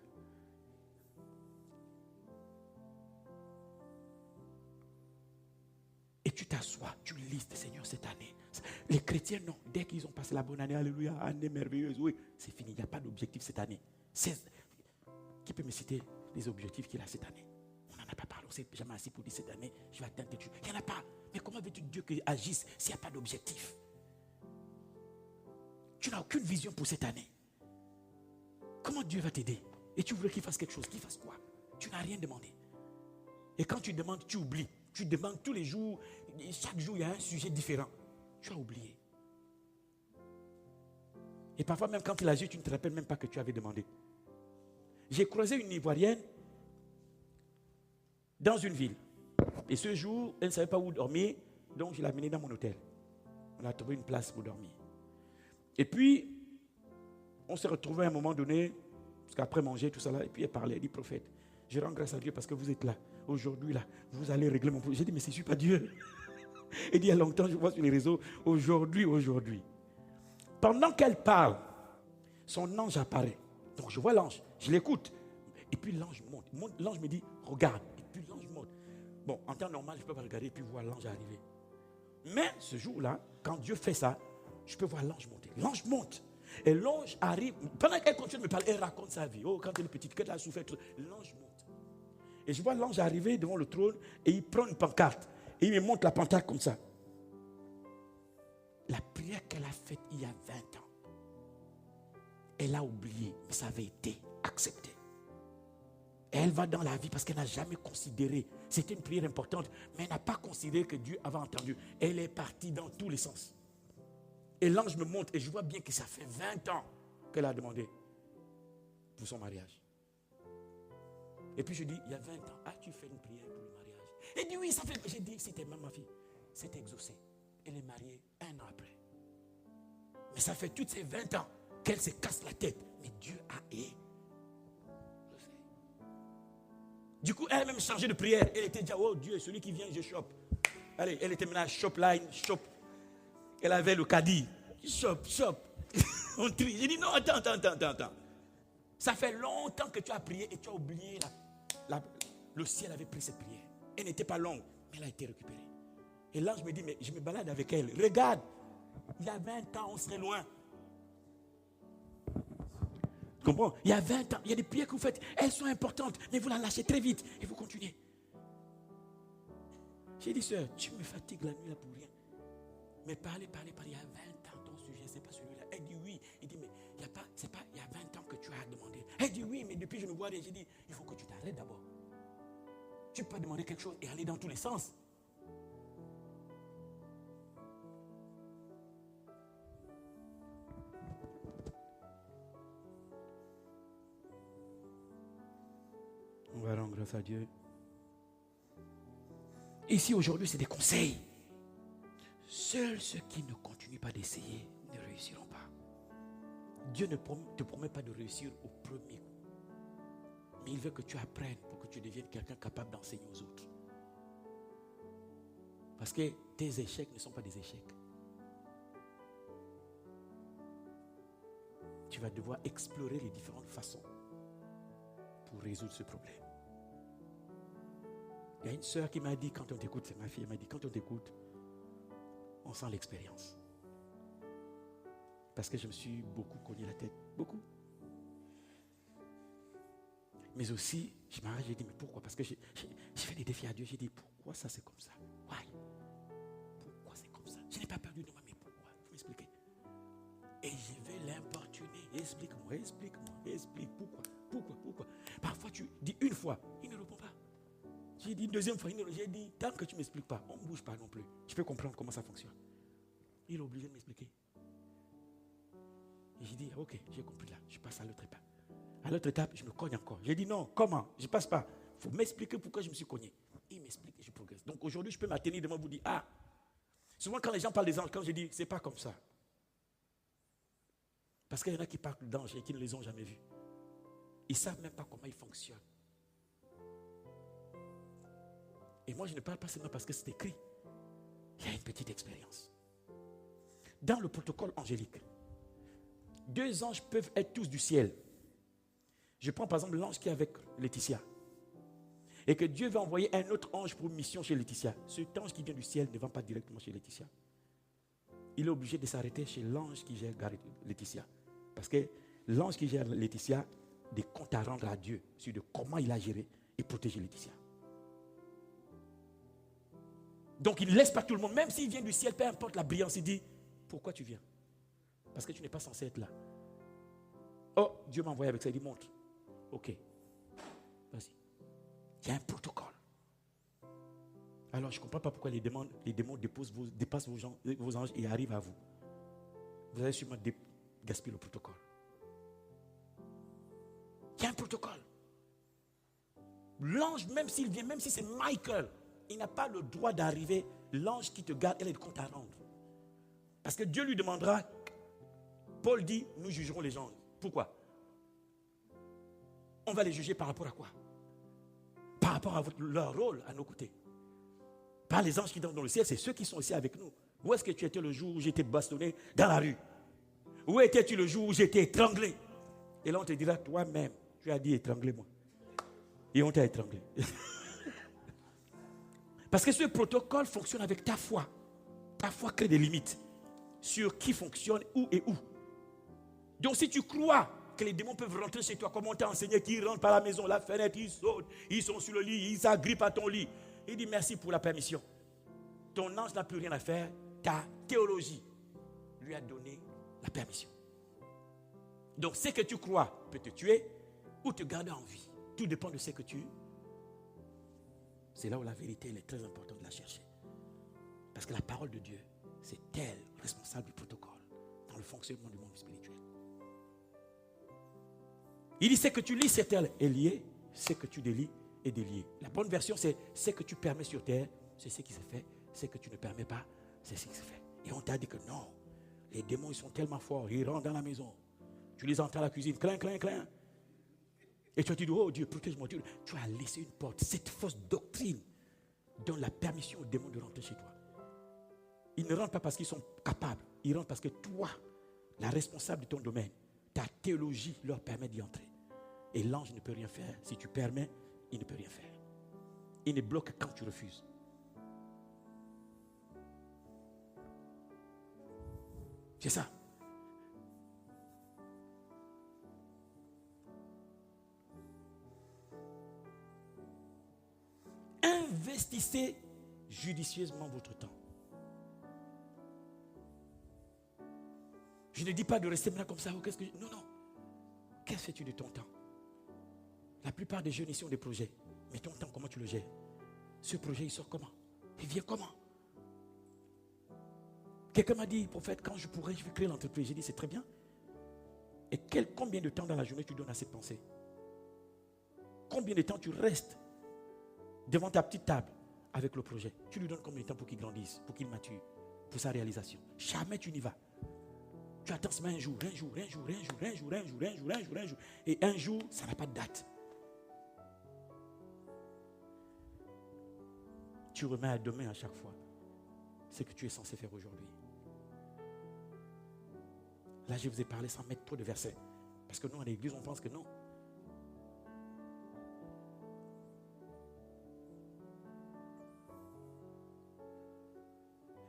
[SPEAKER 1] Et tu t'assois, tu listes, Seigneur, cette année. Les chrétiens, non. Dès qu'ils ont passé la bonne année, alléluia, année merveilleuse, oui, c'est fini. Il n'y a pas d'objectif cette année. Qui peut me citer les objectifs qu'il a cette année? On n'en a pas parlé. On ne s'est jamais assis pour dire cette année, je vais atteindre quelque chose. Il n'y en a pas. Mais comment veux-tu Dieu qu'il agisse s'il n'y a pas d'objectif? Tu n'as aucune vision pour cette année. Comment Dieu va t'aider? Et tu voudrais qu'il fasse quelque chose. Qu'il fasse quoi? Tu n'as rien demandé. Et quand tu demandes, tu oublies. Tu demandes tous les jours. Chaque jour, il y a un sujet différent. Tu as oublié. Et parfois, même quand il agit, tu ne te rappelles même pas que tu avais demandé. J'ai croisé une Ivoirienne dans une ville. Et ce jour, elle ne savait pas où dormir. Donc, je l'ai amenée dans mon hôtel. On a trouvé une place pour dormir. Et puis, on s'est retrouvés à un moment donné, parce qu'après manger, tout ça là, et puis elle parlait, elle dit, prophète, je rends grâce à Dieu parce que vous êtes là. Aujourd'hui, là, vous allez régler mon problème. J'ai dit, mais c'est sûr pas Dieu. Elle dit, il y a longtemps, je vois sur les réseaux, aujourd'hui. Pendant qu'elle parle, son ange apparaît. Donc je vois l'ange, je l'écoute. Et puis l'ange monte. L'ange me dit, regarde. Et puis l'ange monte. Bon, en temps normal, je ne peux pas regarder et puis voir l'ange arriver. Mais ce jour-là, quand Dieu fait ça, je peux voir l'ange monter. L'ange monte. Et l'ange arrive. Pendant qu'elle continue de me parler, elle raconte sa vie. Oh, quand elle est petite, qu'elle a souffert. L'ange monte. Et je vois l'ange arriver devant le trône et il prend une pancarte. Et il me montre la pancarte comme ça. La prière qu'elle a faite il y a 20 ans. Elle a oublié, mais ça avait été accepté. Et elle va dans la vie parce qu'elle n'a jamais considéré. C'était une prière importante, mais elle n'a pas considéré que Dieu avait entendu. Elle est partie dans tous les sens. Et l'ange me montre et je vois bien que ça fait 20 ans qu'elle a demandé pour son mariage. Et puis je dis, il y a 20 ans, as-tu fait une prière pour le mariage? Elle dit oui, ça fait. J'ai dit, c'était même ma fille. C'est exaucé. Elle est mariée 1 an après. Mais ça fait toutes ces 20 ans qu'elle se casse la tête. Mais Dieu a aidé. Du coup, elle a même changé de prière. Elle était déjà, oh Dieu, celui qui vient, je chope. Allez, elle était maintenant à shop line, shop. Elle avait le caddie. Shop. On trie. J'ai dit non, attends. Ça fait longtemps que tu as prié et tu as oublié. Le ciel avait pris cette prière. Elle n'était pas longue, mais elle a été récupérée. Et l'ange me dit, mais je me balade avec elle. Regarde, il y a 20 ans, on serait loin. Tu comprends? Il y a 20 ans, il y a des prières que vous faites. Elles sont importantes, mais vous la lâchez très vite et vous continuez. J'ai dit, sœur, tu me fatigues la nuit là pour rien. Mais parlez, il y a 20 ans, ton sujet, c'est pas celui-là. Elle dit oui. Il dit, mais il y a 20 ans que tu as demandé. Elle dit oui, mais depuis je ne vois rien. J'ai dit, il faut que tu t'arrêtes d'abord. Tu peux pas demander quelque chose et aller dans tous les sens. On va rendre grâce à Dieu. Ici, aujourd'hui, c'est des conseils. Seuls ceux qui ne continuent pas d'essayer ne réussiront pas. Dieu ne te promet pas de réussir au premier coup. Mais il veut que tu apprennes pour que tu deviennes quelqu'un capable d'enseigner aux autres. Parce que tes échecs ne sont pas des échecs. Tu vas devoir explorer les différentes façons pour résoudre ce problème. Il y a une sœur qui m'a dit, quand on t'écoute, c'est ma fille, elle m'a dit, quand on t'écoute, on sent l'expérience. Parce que je me suis beaucoup cogné la tête. Beaucoup. Mais aussi, je m'arrête, j'ai dit, mais pourquoi? Parce que j'ai fait des défis à Dieu. J'ai dit, pourquoi ça c'est comme ça? Why? Pourquoi c'est comme ça? Je n'ai pas perdu de moi, mais pourquoi? Il faut m'expliquer. Et je vais l'importuner. Explique-moi. Pourquoi? Parfois, tu dis une fois, il ne répond pas. J'ai dit une deuxième fois, j'ai dit, tant que tu ne m'expliques pas, on ne bouge pas non plus. Je peux comprendre comment ça fonctionne. Il est obligé de m'expliquer. Et j'ai dit, ok, j'ai compris là, je passe à l'autre étape. À l'autre étape, je me cogne encore. J'ai dit, non, comment? Je ne passe pas. Il faut m'expliquer pourquoi je me suis cogné. Il m'explique et je progresse. Donc aujourd'hui, je peux m'atteindre devant vous dire, souvent quand les gens parlent des anges, quand je dis, c'est pas comme ça. Parce qu'il y en a qui parlent d'anges et qui ne les ont jamais vus. Ils ne savent même pas comment ils fonctionnent. Et moi, je ne parle pas seulement parce que c'est écrit. Il y a une petite expérience. Dans le protocole angélique, 2 anges peuvent être tous du ciel. Je prends par exemple l'ange qui est avec Laetitia. Et que Dieu va envoyer un autre ange pour une mission chez Laetitia. Cet ange qui vient du ciel ne va pas directement chez Laetitia. Il est obligé de s'arrêter chez l'ange qui gère Laetitia. Parce que l'ange qui gère Laetitia a des comptes à rendre à Dieu sur de comment il a géré et protégé Laetitia. Donc il ne laisse pas tout le monde, même s'il vient du ciel, peu importe la brillance, il dit, pourquoi tu viens? Parce que tu n'es pas censé être là. Oh, Dieu m'a envoyé avec ça, il dit, montre. Ok, vas-y. Il y a un protocole. Alors je ne comprends pas pourquoi les démons dépassent vos anges et arrivent à vous. Vous avez sûrement gaspillé le protocole. Il y a un protocole. L'ange, même s'il vient, même si c'est Michael, il n'a pas le droit d'arriver. L'ange qui te garde, il a des comptes à rendre. Parce que Dieu lui demandera. Paul dit, nous jugerons les gens. Pourquoi? On va les juger par rapport à quoi? Par rapport à leur rôle à nos côtés. Pas les anges qui sont dans le ciel, c'est ceux qui sont ici avec nous. Où est-ce que tu étais le jour où j'étais bastonné dans la rue? Où étais-tu le jour où j'étais étranglé? Et là on te dira, toi-même, tu as dit étranglez-moi. Et on t'a étranglé. Parce que ce protocole fonctionne avec ta foi. Ta foi crée des limites sur qui fonctionne, où et où. Donc si tu crois que les démons peuvent rentrer chez toi, comme on t'a enseigné qu'ils rentrent par la maison, la fenêtre, ils sautent, ils sont sur le lit, ils s'agrippent à ton lit. Il dit merci pour la permission. Ton ange n'a plus rien à faire, ta théologie lui a donné la permission. Donc ce que tu crois peut te tuer ou te garder en vie. Tout dépend de ce que tu... C'est là où la vérité elle est très importante de la chercher. Parce que la parole de Dieu, c'est elle responsable du protocole dans le fonctionnement du monde spirituel. Il dit, ce que tu lis sur terre est lié, ce que tu délies est délié. La bonne version, c'est ce que tu permets sur terre, c'est ce qui se fait. Ce que tu ne permets pas, c'est ce qui se fait. Et on t'a dit que non, les démons, ils sont tellement forts, ils rentrent dans la maison. Tu les entends à la cuisine, clin, clin, clin. Et tu as dit, oh Dieu, protège-moi. Dieu. Tu as laissé une porte. Cette fausse doctrine donne la permission aux démons de rentrer chez toi. Ils ne rentrent pas parce qu'ils sont capables. Ils rentrent parce que toi, la responsable de ton domaine, ta théologie leur permet d'y entrer. Et l'ange ne peut rien faire. Si tu permets, il ne peut rien faire. Il ne bloque quand tu refuses. C'est ça. Investissez judicieusement votre temps. Je ne dis pas de rester maintenant comme ça. Qu'est-ce que non, non. Qu'est-ce que fais-tu de ton temps? La plupart des jeunes ici ont des projets. Mais ton temps, comment tu le gères? Ce projet, il sort comment? Il vient comment? Quelqu'un m'a dit, prophète, quand je vais créer l'entreprise. J'ai dit, c'est très bien. Et combien de temps dans la journée tu donnes à cette pensée? Combien de temps tu restes devant ta petite table avec le projet? Tu lui donnes combien de temps pour qu'il grandisse, pour qu'il mature, pour sa réalisation? Jamais tu n'y vas. Tu attends seulement un jour. Et un jour, ça n'a pas de date. Tu remets à demain à chaque fois ce que tu es censé faire aujourd'hui. Là, je vous ai parlé sans mettre trop de versets. Parce que nous, à l'église, on pense que non.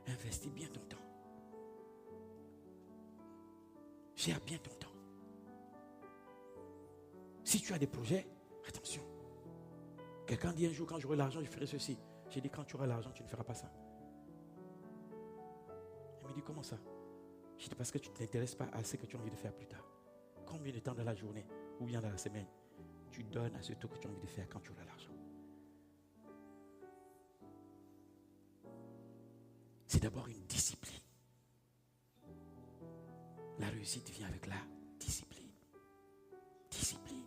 [SPEAKER 1] Investis bien ton temps. Gère bien ton temps. Si tu as des projets, attention. Quelqu'un dit un jour, quand j'aurai l'argent, je ferai ceci. J'ai dit, quand tu auras l'argent, tu ne feras pas ça. Il me dit, comment ça? J'ai dit, parce que tu ne t'intéresses pas à ce que tu as envie de faire plus tard. Combien de temps dans la journée ou bien dans la semaine tu donnes à ce que tu as envie de faire quand tu auras l'argent? C'est d'abord une discipline. La réussite vient avec la discipline. Discipline.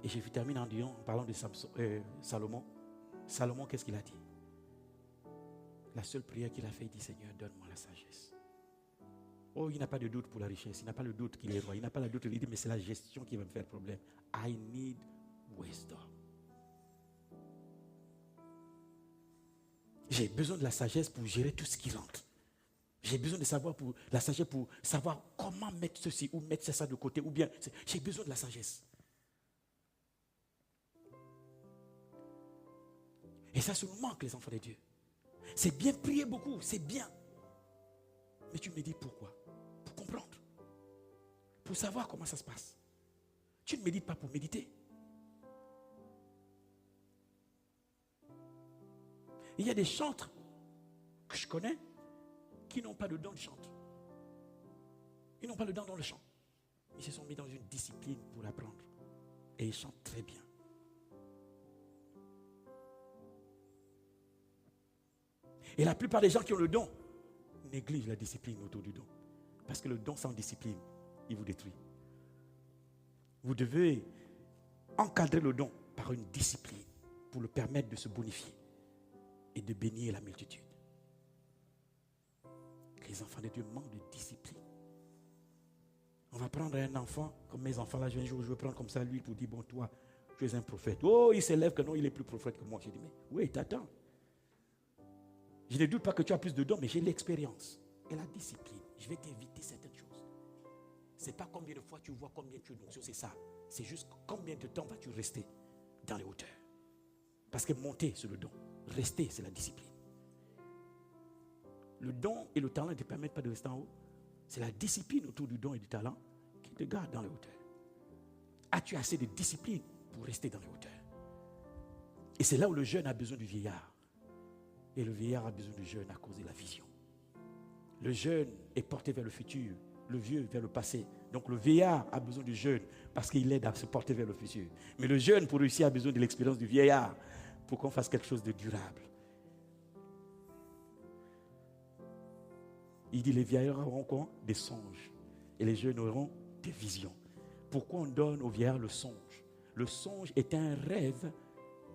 [SPEAKER 1] Et je termine en parlant de Salomon. Salomon, qu'est-ce qu'il a dit? La seule prière qu'il a fait, il dit, Seigneur, donne-moi la sagesse.
[SPEAKER 3] Oh, il n'a pas de doute pour la richesse, il n'a pas le doute qu'il est roi, il n'a pas le doute, il dit, mais c'est la gestion qui va me faire problème. I need wisdom. J'ai besoin de la sagesse pour gérer tout ce qui rentre. J'ai besoin de savoir pour la sagesse pour savoir comment mettre ceci ou mettre ça de côté. Ou bien, j'ai besoin de la sagesse. Et ça nous manque, les enfants de Dieu. C'est bien prier beaucoup, c'est bien. Mais tu me dis pourquoi? Pour comprendre. Pour savoir comment ça se passe. Tu ne médites pas pour méditer. Il y a des chantres que je connais qui n'ont pas le don de chanter. Ils n'ont pas le don dans le chant. Ils se sont mis dans une discipline pour l'apprendre. Et ils chantent très bien. Et la plupart des gens qui ont le don négligent la discipline autour du don. Parce que le don sans discipline, il vous détruit. Vous devez encadrer le don par une discipline pour le permettre de se bonifier et de bénir la multitude. Les enfants de Dieu manquent de discipline. On va prendre un enfant, comme mes enfants là, un jour, je vais prendre comme ça lui pour dire, bon, toi, tu es un prophète. Oh, il s'élève que non, il est plus prophète que moi. J'ai dit, mais oui, t'attends. Je ne doute pas que tu as plus de dons, mais j'ai l'expérience et la discipline. Je vais t'inviter certaines choses. Ce n'est pas combien de fois tu vois combien tu es d'onction, c'est ça. C'est juste combien de temps vas-tu rester dans les hauteurs. Parce que monter, c'est le don. Rester, c'est la discipline. Le don et le talent ne te permettent pas de rester en haut. C'est la discipline autour du don et du talent qui te garde dans les hauteurs. As-tu assez de discipline pour rester dans les hauteurs? Et c'est là où le jeune a besoin du vieillard. Et le vieillard a besoin du jeune à cause de la vision. Le jeune est porté vers le futur, le vieux vers le passé. Donc le vieillard a besoin du jeune parce qu'il l'aide à se porter vers le futur. Mais le jeune, pour réussir, a besoin de l'expérience du vieillard pour qu'on fasse quelque chose de durable. Il dit, les vieillards auront quoi? Des songes. Et les jeunes auront des visions. Pourquoi on donne aux vieillards le songe? Le songe est un rêve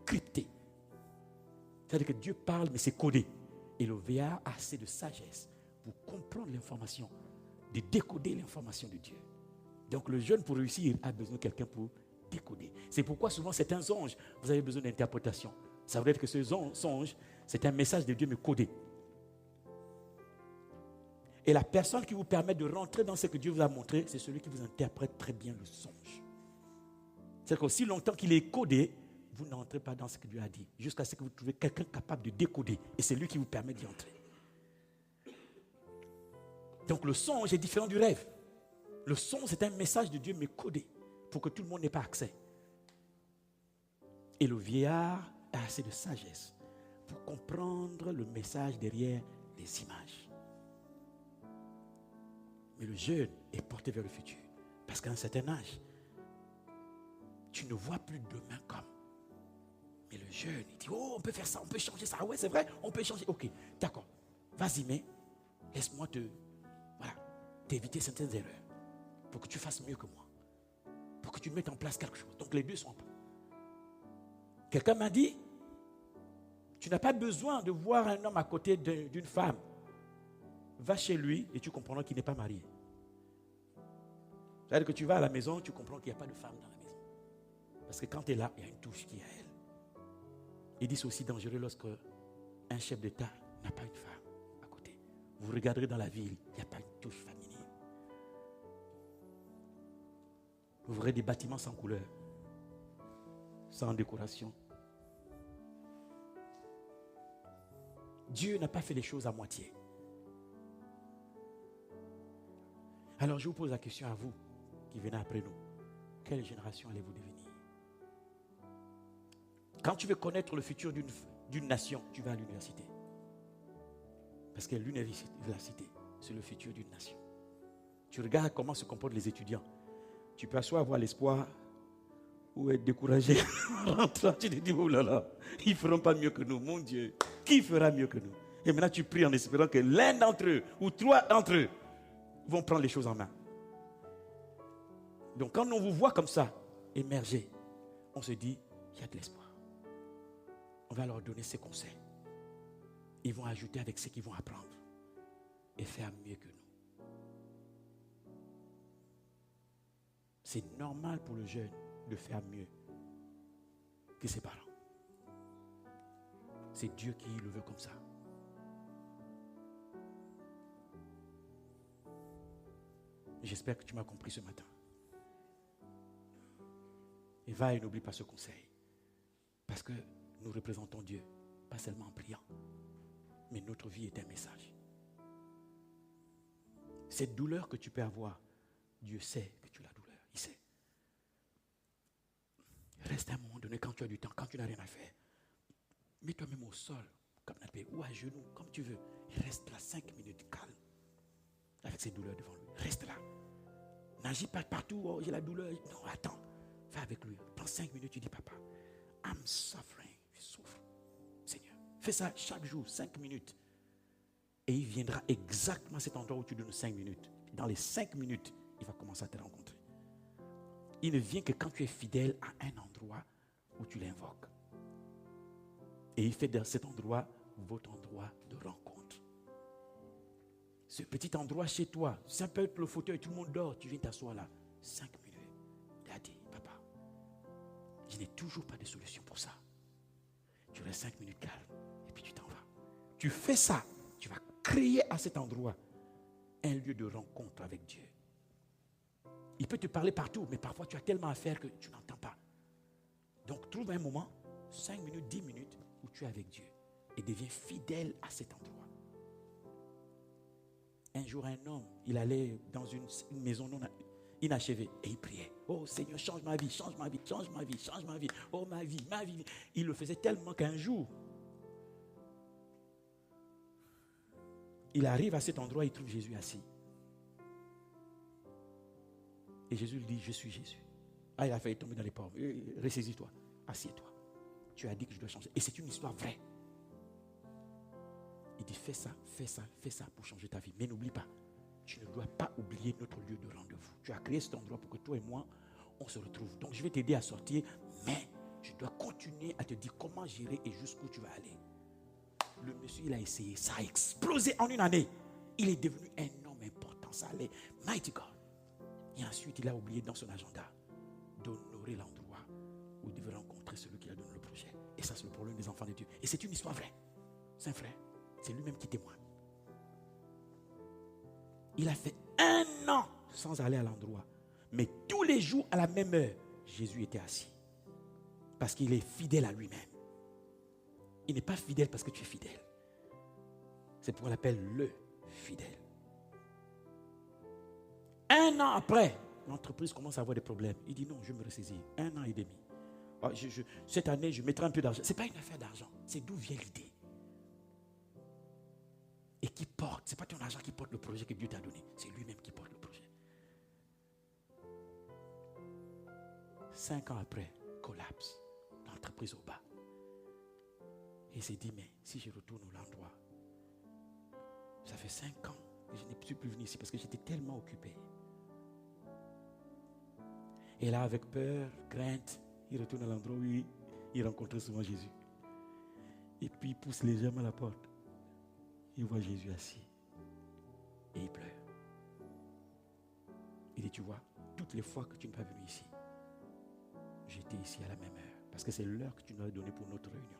[SPEAKER 3] crypté. C'est-à-dire que Dieu parle, mais c'est codé. Et le vieillard a assez de sagesse pour comprendre l'information, de décoder l'information de Dieu. Donc le jeune, pour réussir, a besoin de quelqu'un pour décoder. C'est pourquoi souvent certains songes, vous avez besoin d'interprétation. Ça veut dire que ce songe, c'est un message de Dieu mais codé. Et la personne qui vous permet de rentrer dans ce que Dieu vous a montré, c'est celui qui vous interprète très bien le songe. C'est-à-dire qu'aussi longtemps qu'il est codé, vous n'entrez pas dans ce que Dieu a dit, jusqu'à ce que vous trouviez quelqu'un capable de décoder. Et c'est lui qui vous permet d'y entrer. Donc le songe est différent du rêve. Le songe, c'est un message de Dieu, mais codé, pour que tout le monde n'ait pas accès. Et le vieillard a assez de sagesse pour comprendre le message derrière les images. Mais le jeune est porté vers le futur. Parce qu'à un certain âge, tu ne vois plus demain comme. Mais le jeune, il dit, oh, on peut faire ça, on peut changer ça. Ah ouais, c'est vrai, on peut changer. Ok, d'accord. Vas-y, mais laisse-moi t'éviter certaines erreurs. Pour que tu fasses mieux que moi. Pour que tu mettes en place quelque chose. Donc les deux sont pas. Quelqu'un m'a dit, tu n'as pas besoin de voir un homme à côté d'une femme. Va chez lui et tu comprendras qu'il n'est pas marié. C'est-à-dire que tu vas à la maison, tu comprends qu'il n'y a pas de femme dans la maison. Parce que quand tu es là, il y a une touche qui est à elle. Il dit c'est aussi dangereux lorsque un chef d'État n'a pas une femme à côté. Vous regarderez dans la ville, il n'y a pas une touche féminine. Vous verrez des bâtiments sans couleur, sans décoration. Dieu n'a pas fait les choses à moitié. Alors je vous pose la question à vous qui venez après nous. Quelle génération allez-vous devenir? Quand tu veux connaître le futur d'une nation, tu vas à l'université. Parce que l'université, c'est le futur d'une nation. Tu regardes comment se comportent les étudiants. Tu peux soit avoir l'espoir ou être découragé. En rentrant, tu te dis, oh là là, ils ne feront pas mieux que nous. Mon Dieu, qui fera mieux que nous? Et maintenant tu pries en espérant que l'un d'entre eux ou trois d'entre eux vont prendre les choses en main. Donc quand on vous voit comme ça, émerger, on se dit, il y a de l'espoir. On va leur donner ces conseils. Ils vont ajouter avec ce qu'ils vont apprendre et faire mieux que nous. C'est normal pour le jeune de faire mieux que ses parents. C'est Dieu qui le veut comme ça. J'espère que tu m'as compris ce matin. Et va et n'oublie pas ce conseil. Parce que nous représentons Dieu, pas seulement en priant, mais notre vie est un message. Cette douleur que tu peux avoir, Dieu sait que tu as la douleur, il sait. Reste à un moment donné, quand tu as du temps, quand tu n'as rien à faire, mets-toi même au sol, comme canapé, ou à genoux, comme tu veux. Et reste là 5 minutes, calme, avec ces douleurs devant lui. Reste là. N'agis pas partout, oh j'ai la douleur. Non, attends, va avec lui. Prends 5 minutes, tu dis, papa, I'm suffering, je souffre. Seigneur, fais ça chaque jour, 5 minutes. Et il viendra exactement à cet endroit où tu donnes 5 minutes. Dans les 5 minutes, il va commencer à te rencontrer. Il ne vient que quand tu es fidèle à un endroit où tu l'invoques. Et il fait dans cet endroit votre endroit de rencontre. Ce petit endroit chez toi, ça peut être le fauteuil, tout le monde dort, tu viens t'asseoir là. 5 minutes. Daddy, papa, je n'ai toujours pas de solution pour ça. Tu restes 5 minutes calme et puis tu t'en vas. Tu fais ça, tu vas créer à cet endroit un lieu de rencontre avec Dieu. Il peut te parler partout, mais parfois tu as tellement à faire que tu n'entends pas. Donc trouve un moment, 5 minutes, 10 minutes, où tu es avec Dieu et deviens fidèle à cet endroit. Un jour, un homme, il allait dans une maison non inachevée et il priait. Oh Seigneur, change ma vie, change ma vie, change ma vie, change ma vie. Oh ma vie, ma vie. Il le faisait tellement qu'un jour, il arrive à cet endroit, il trouve Jésus assis. Et Jésus lui dit, je suis Jésus. Ah, il a failli tomber dans les pommes. Ressaisis-toi, assieds-toi. Tu as dit que je dois changer. Et c'est une histoire vraie. Il dit, fais ça pour changer ta vie. Mais n'oublie pas, tu ne dois pas oublier notre lieu de rendez-vous. Tu as créé cet endroit pour que toi et moi, on se retrouve. Donc je vais t'aider à sortir, mais je dois continuer à te dire comment gérer et jusqu'où tu vas aller. Le monsieur, il a essayé, ça a explosé en une année. Il est devenu un homme important, ça allait. Mighty God. Et ensuite, il a oublié dans son agenda d'honorer l'endroit où il devait rencontrer celui qui a donné le projet. Et ça, c'est le problème des enfants de Dieu. Et c'est une histoire vraie. C'est un frère. C'est lui-même qui témoigne. Il a fait 1 an sans aller à l'endroit. Mais tous les jours, à la même heure, Jésus était assis. Parce qu'il est fidèle à lui-même. Il n'est pas fidèle parce que tu es fidèle. C'est pourquoi on l'appelle le fidèle. 1 an après, l'entreprise commence à avoir des problèmes. Il dit non, je vais me ressaisir. 1 an et demi. Oh, cette année, je mettrai un peu d'argent. Ce n'est pas une affaire d'argent. C'est d'où vient l'idée. Et qui porte. Ce n'est pas ton argent qui porte le projet que Dieu t'a donné. C'est lui-même qui porte le projet. 5 ans après, collapse. L'entreprise au bas. Et il s'est dit, mais si je retourne au l'endroit, ça fait 5 ans que je n'ai plus venu ici parce que j'étais tellement occupé. Et là, avec peur, crainte, il retourne à l'endroit où il rencontrait souvent Jésus. Et puis il pousse légèrement la porte. Il voit Jésus assis. Et il pleure. Il dit, tu vois, toutes les fois que tu n'es pas venu ici, j'étais ici à la même heure. Parce que c'est l'heure que tu nous as donnée pour notre réunion.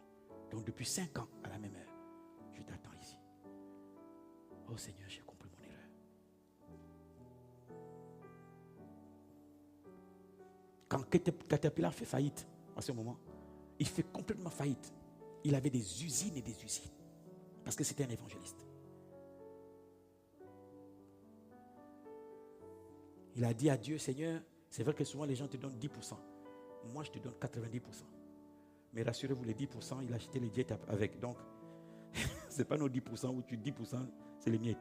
[SPEAKER 3] Donc depuis 5 ans, à la même heure, je t'attends ici. Oh Seigneur, j'ai compris mon erreur. Quand Caterpillar fait faillite, à ce moment, il fait complètement faillite. Il avait des usines et des usines. Parce que c'était un évangéliste. Il a dit à Dieu, Seigneur, c'est vrai que souvent les gens te donnent 10%. Moi, je te donne 90%. Mais rassurez-vous, les 10%, il a acheté les diètes avec. Donc, ce n'est pas nos 10% où tu dis 10%, c'est les miettes.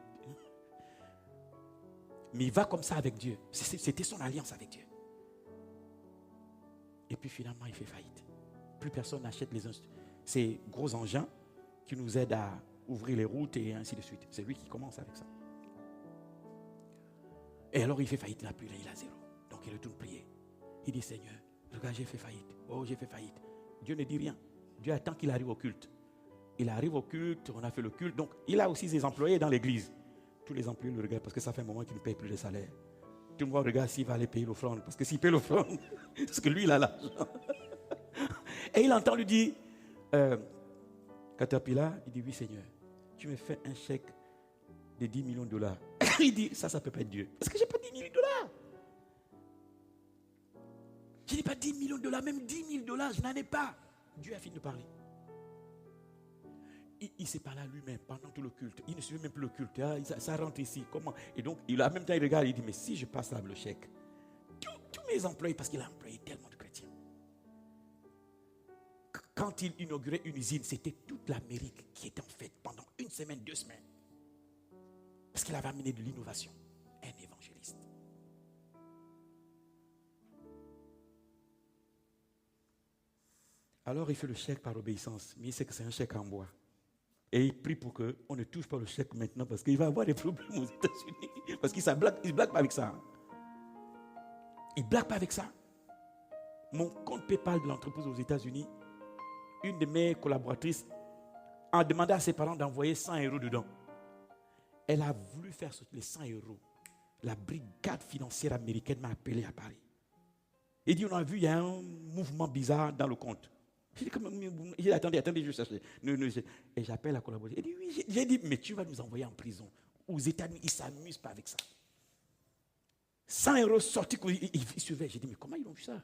[SPEAKER 3] Mais il va comme ça avec Dieu. C'était son alliance avec Dieu. Et puis finalement, il fait faillite. Plus personne n'achète ces gros engins qui nous aident à ouvrir les routes et ainsi de suite. C'est lui qui commence avec ça. Et alors il fait faillite, il n'a plus rien, il a 0. Donc il retourne prier. Il dit, Seigneur, regarde, j'ai fait faillite. Oh, j'ai fait faillite. Dieu ne dit rien. Dieu attend qu'il arrive au culte. Il arrive au culte, on a fait le culte. Donc il a aussi ses employés dans l'église. Tous les employés le regardent parce que ça fait un moment qu'il ne paye plus de salaire. Tout le monde regarde s'il va aller payer l'offrande. Parce que s'il paye l'offrande, parce que lui, il a l'argent. Et il entend lui dire, Caterpillar, il dit, oui Seigneur, tu me fais un chèque de 10 millions de dollars. Il dit, ça ne peut pas être Dieu. Parce que je n'ai pas 10 millions de dollars. Je n'ai pas 10 millions de dollars, même 10 000 dollars, je n'en ai pas. Dieu a fini de parler. Il s'est parlé à lui-même pendant tout le culte. Il ne suivait même plus le culte. Ah, ça rentre ici. Comment? Et donc, en même temps, il regarde, il dit, mais si je passe là le chèque, tous mes employés, parce qu'il a employé tellement de chrétiens. Quand il inaugurait une usine, c'était toute l'Amérique qui était en fête pendant 1 semaine, 2 semaines. Parce qu'il avait amené de l'innovation. Un évangéliste. Alors il fait le chèque par obéissance, mais il sait que c'est un chèque en bois. Et il prie pour qu'on ne touche pas le chèque maintenant parce qu'il va avoir des problèmes aux États-Unis. Parce qu'il ne blague pas avec ça. Il ne blague pas avec ça. Mon compte PayPal de l'entreprise aux États-Unis, une de mes collaboratrices a demandé à ses parents d'envoyer 100 € dedans. Elle a voulu faire les 100 €. La brigade financière américaine m'a appelé à Paris. Il dit, on a vu, il y a un mouvement bizarre dans le compte. J'ai dit, attendez, je cherche. Et j'appelle la collaboratrice. Elle dit, oui, j'ai dit, mais tu vas nous envoyer en prison. Aux États-Unis, ils ne s'amusent pas avec ça. 100 € sortis, ils surveillent. J'ai dit, mais comment ils ont vu ça?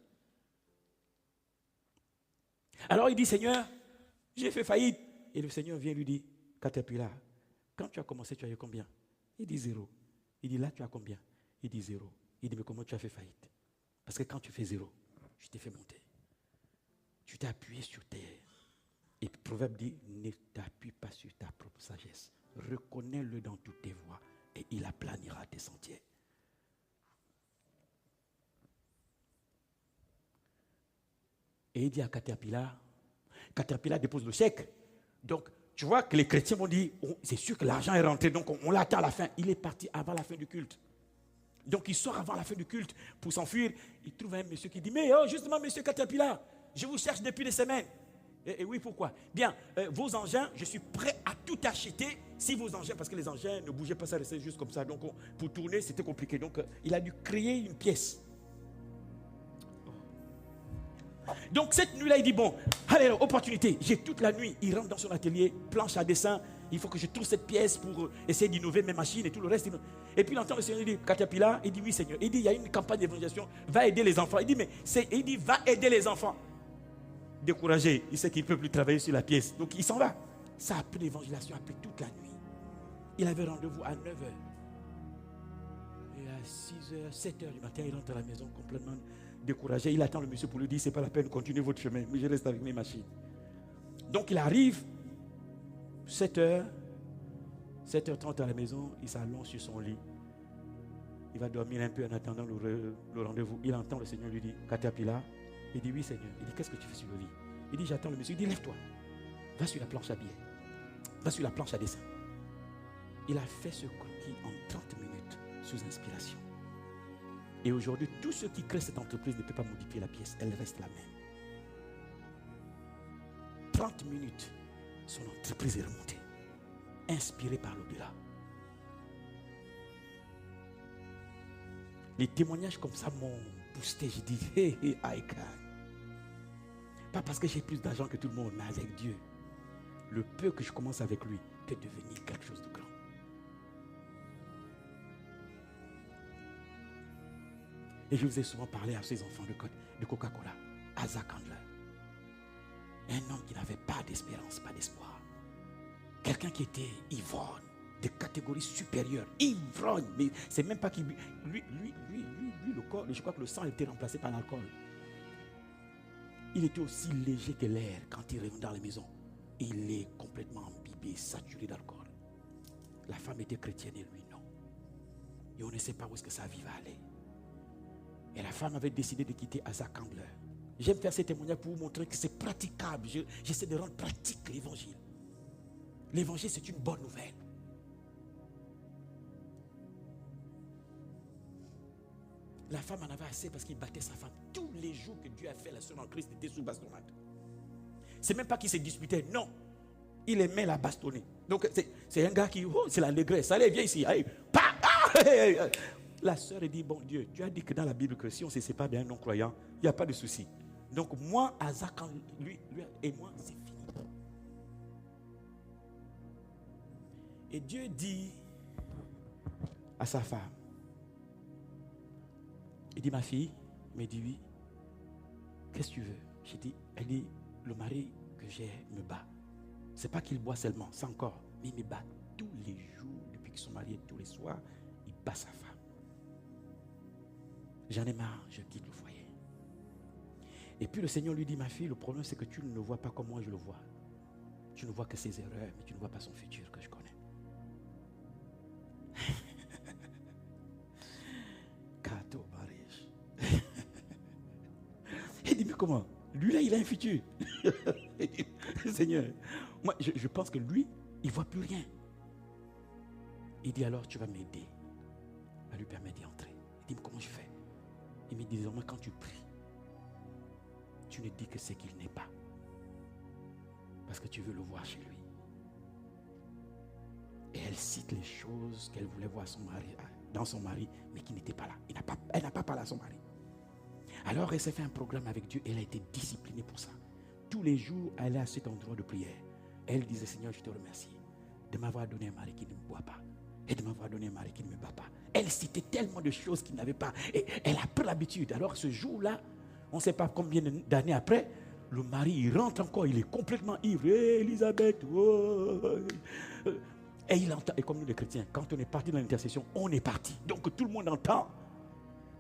[SPEAKER 3] Alors il dit, Seigneur, j'ai fait faillite. Et le Seigneur vient lui dire, Caterpillar, quand tu as commencé, tu as eu combien? Il dit 0. Il dit, là, tu as combien? Il dit 0. Il dit, mais comment tu as fait faillite? Parce que quand tu fais 0, je t'ai fait monter. Tu t'es appuyé sur terre. Et le proverbe dit, ne t'appuie pas sur ta propre sagesse. Reconnais-le dans toutes tes voies et il aplanira tes sentiers. Et il dit à Caterpillar dépose le chèque. Donc, tu vois que les chrétiens vont dire, oh, c'est sûr que l'argent est rentré, donc on l'attend à la fin. Il est parti avant la fin du culte. Donc, il sort avant la fin du culte pour s'enfuir. Il trouve un monsieur qui dit, mais oh, justement, monsieur Caterpillar, je vous cherche depuis des semaines. Et oui, pourquoi? Bien, vos engins, je suis prêt à tout acheter si vos engins, parce que les engins ne bougeaient pas, ça restait juste comme ça. Donc, pour tourner, c'était compliqué. Donc, il a dû créer une pièce. Donc, cette nuit-là, il dit, bon, allez, opportunité, j'ai toute la nuit. Il rentre dans son atelier, planche à dessin. Il faut que je trouve cette pièce pour essayer d'innover mes machines et tout le reste. Et puis, il entend le Seigneur, il dit, Caterpillar, il dit, oui, Seigneur. Il dit, il y a une campagne d'évangélisation, va aider les enfants. Il dit, va aider les enfants. Découragé, il sait qu'il ne peut plus travailler sur la pièce. Donc, il s'en va. Ça a pris l'évangélisation, a pris toute la nuit. Il avait rendez-vous à 9h. Et à 6h, 7h du matin, il rentre à la maison complètement découragé. Il attend le monsieur pour lui dire, c'est pas la peine, continuez votre chemin. Mais je reste avec mes machines. Donc, il arrive, 7h, 7h30 à la maison, il s'allonge sur son lit. Il va dormir un peu en attendant le rendez-vous. Il entend le Seigneur lui dire, Caterpillar. Il dit, oui Seigneur. Il dit, qu'est-ce que tu fais sur le lit? Il dit, j'attends le monsieur. Il dit, lève-toi. Va sur la planche à billets. Va sur la planche à dessin. Il a fait ce croquis en 30 minutes sous inspiration. Et aujourd'hui, tous ceux qui créent cette entreprise ne peuvent pas modifier la pièce. Elle reste la même. 30 minutes, son entreprise est remontée. Inspirée par l'au-delà. Les témoignages comme ça m'ont boosté. J'ai dit, hey, I can. Pas parce que j'ai plus d'argent que tout le monde, mais avec Dieu. Le peu que je commence avec lui peut devenir quelque chose de grand. Et je vous ai souvent parlé à ces enfants de Coca-Cola, Asa Candler. Un homme qui n'avait pas d'espérance, pas d'espoir. Quelqu'un qui était ivrogne, de catégorie supérieure. Ivrogne, mais c'est même pas qu'il... Lui, le corps, je crois que le sang a été remplacé par l'alcool. Il était aussi léger que l'air quand il revient dans la maison. Il est complètement imbibé, saturé d'alcool. La femme était chrétienne et lui non. Et on ne sait pas où est-ce que sa vie va aller. Et la femme avait décidé de quitter Asa Candler. J'aime faire ces témoignages pour vous montrer que c'est praticable. J'essaie de rendre pratique l'évangile. L'évangile, c'est une bonne nouvelle. La femme en avait assez parce qu'il battait sa femme. Tous les jours que Dieu a fait la sœur en Christ était sous bastonnade. C'est même pas qu'il se disputait, non. Il aimait la bastonner. Donc c'est un gars qui, oh, c'est l'allégresse. Allez, viens ici. Allez, la sœur a dit, bon Dieu, tu as dit que dans la Bible que si on se sépare d'un non-croyant, il n'y a pas de souci. Donc moi, Isaac, lui et moi, c'est fini. Et Dieu dit à sa femme, il dit, ma fille, il me dit oui, qu'est-ce que tu veux? J'ai dit, elle dit, le mari que j'ai me bat. C'est pas qu'il boit seulement, c'est encore, mais il me bat tous les jours, depuis qu'ils sont mariés, tous les soirs, il bat sa femme. J'en ai marre, je quitte le foyer. Et puis le Seigneur lui dit, ma fille, le problème c'est que tu ne le vois pas comme moi je le vois. Tu ne vois que ses erreurs, mais tu ne vois pas son futur que je connais. Kato Barish. Il dit, mais comment? Lui là, il a un futur. Il dit, Seigneur, moi je pense que lui, il ne voit plus rien. Il dit, alors tu vas m'aider à lui permettre d'y entrer. Il dit, mais comment je fais? Il me dit, désormais quand tu pries, tu ne dis que c'est qu'il n'est pas. Parce que tu veux le voir chez lui. Et elle cite les choses qu'elle voulait voir dans son mari, mais qui n'était pas là. Elle n'a pas parlé à son mari. Alors elle s'est fait un programme avec Dieu et elle a été disciplinée pour ça. Tous les jours, elle est à cet endroit de prière. Elle disait, Seigneur, je te remercie de m'avoir donné un mari qui ne me boit pas et de m'avoir donné un mari qui ne me bat pas. Elle citait tellement de choses qu'il n'avait pas et elle a pris l'habitude. Alors ce jour-là, on ne sait pas combien d'années après, le mari, il rentre encore, il est complètement ivre. Hey, Elisabeth, oh. Et il entend, et comme nous les chrétiens, quand on est parti dans l'intercession, on est parti. Donc tout le monde entend.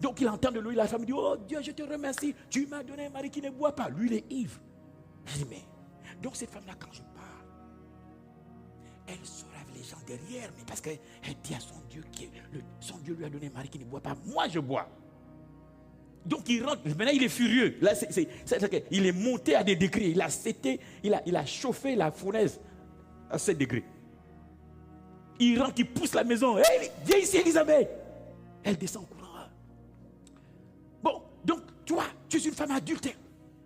[SPEAKER 3] Donc il entend de lui, la femme dit, oh Dieu, je te remercie, tu m'as donné un mari qui ne boit pas. Lui, il est ivre. Je dis, mais, donc cette femme-là, quand je parle, elle saura les gens derrière, mais parce qu'elle dit à son Dieu, son Dieu lui a donné un mari qui ne boit pas. Moi, je bois. Donc il rentre, maintenant il est furieux. Là, il est monté à des degrés. Il a chauffé la fournaise à 7 degrés. Il rentre, il pousse la maison. Hey, viens ici, Elisabeth. Elle descend en courant. Bon, donc, toi, tu es une femme adultère.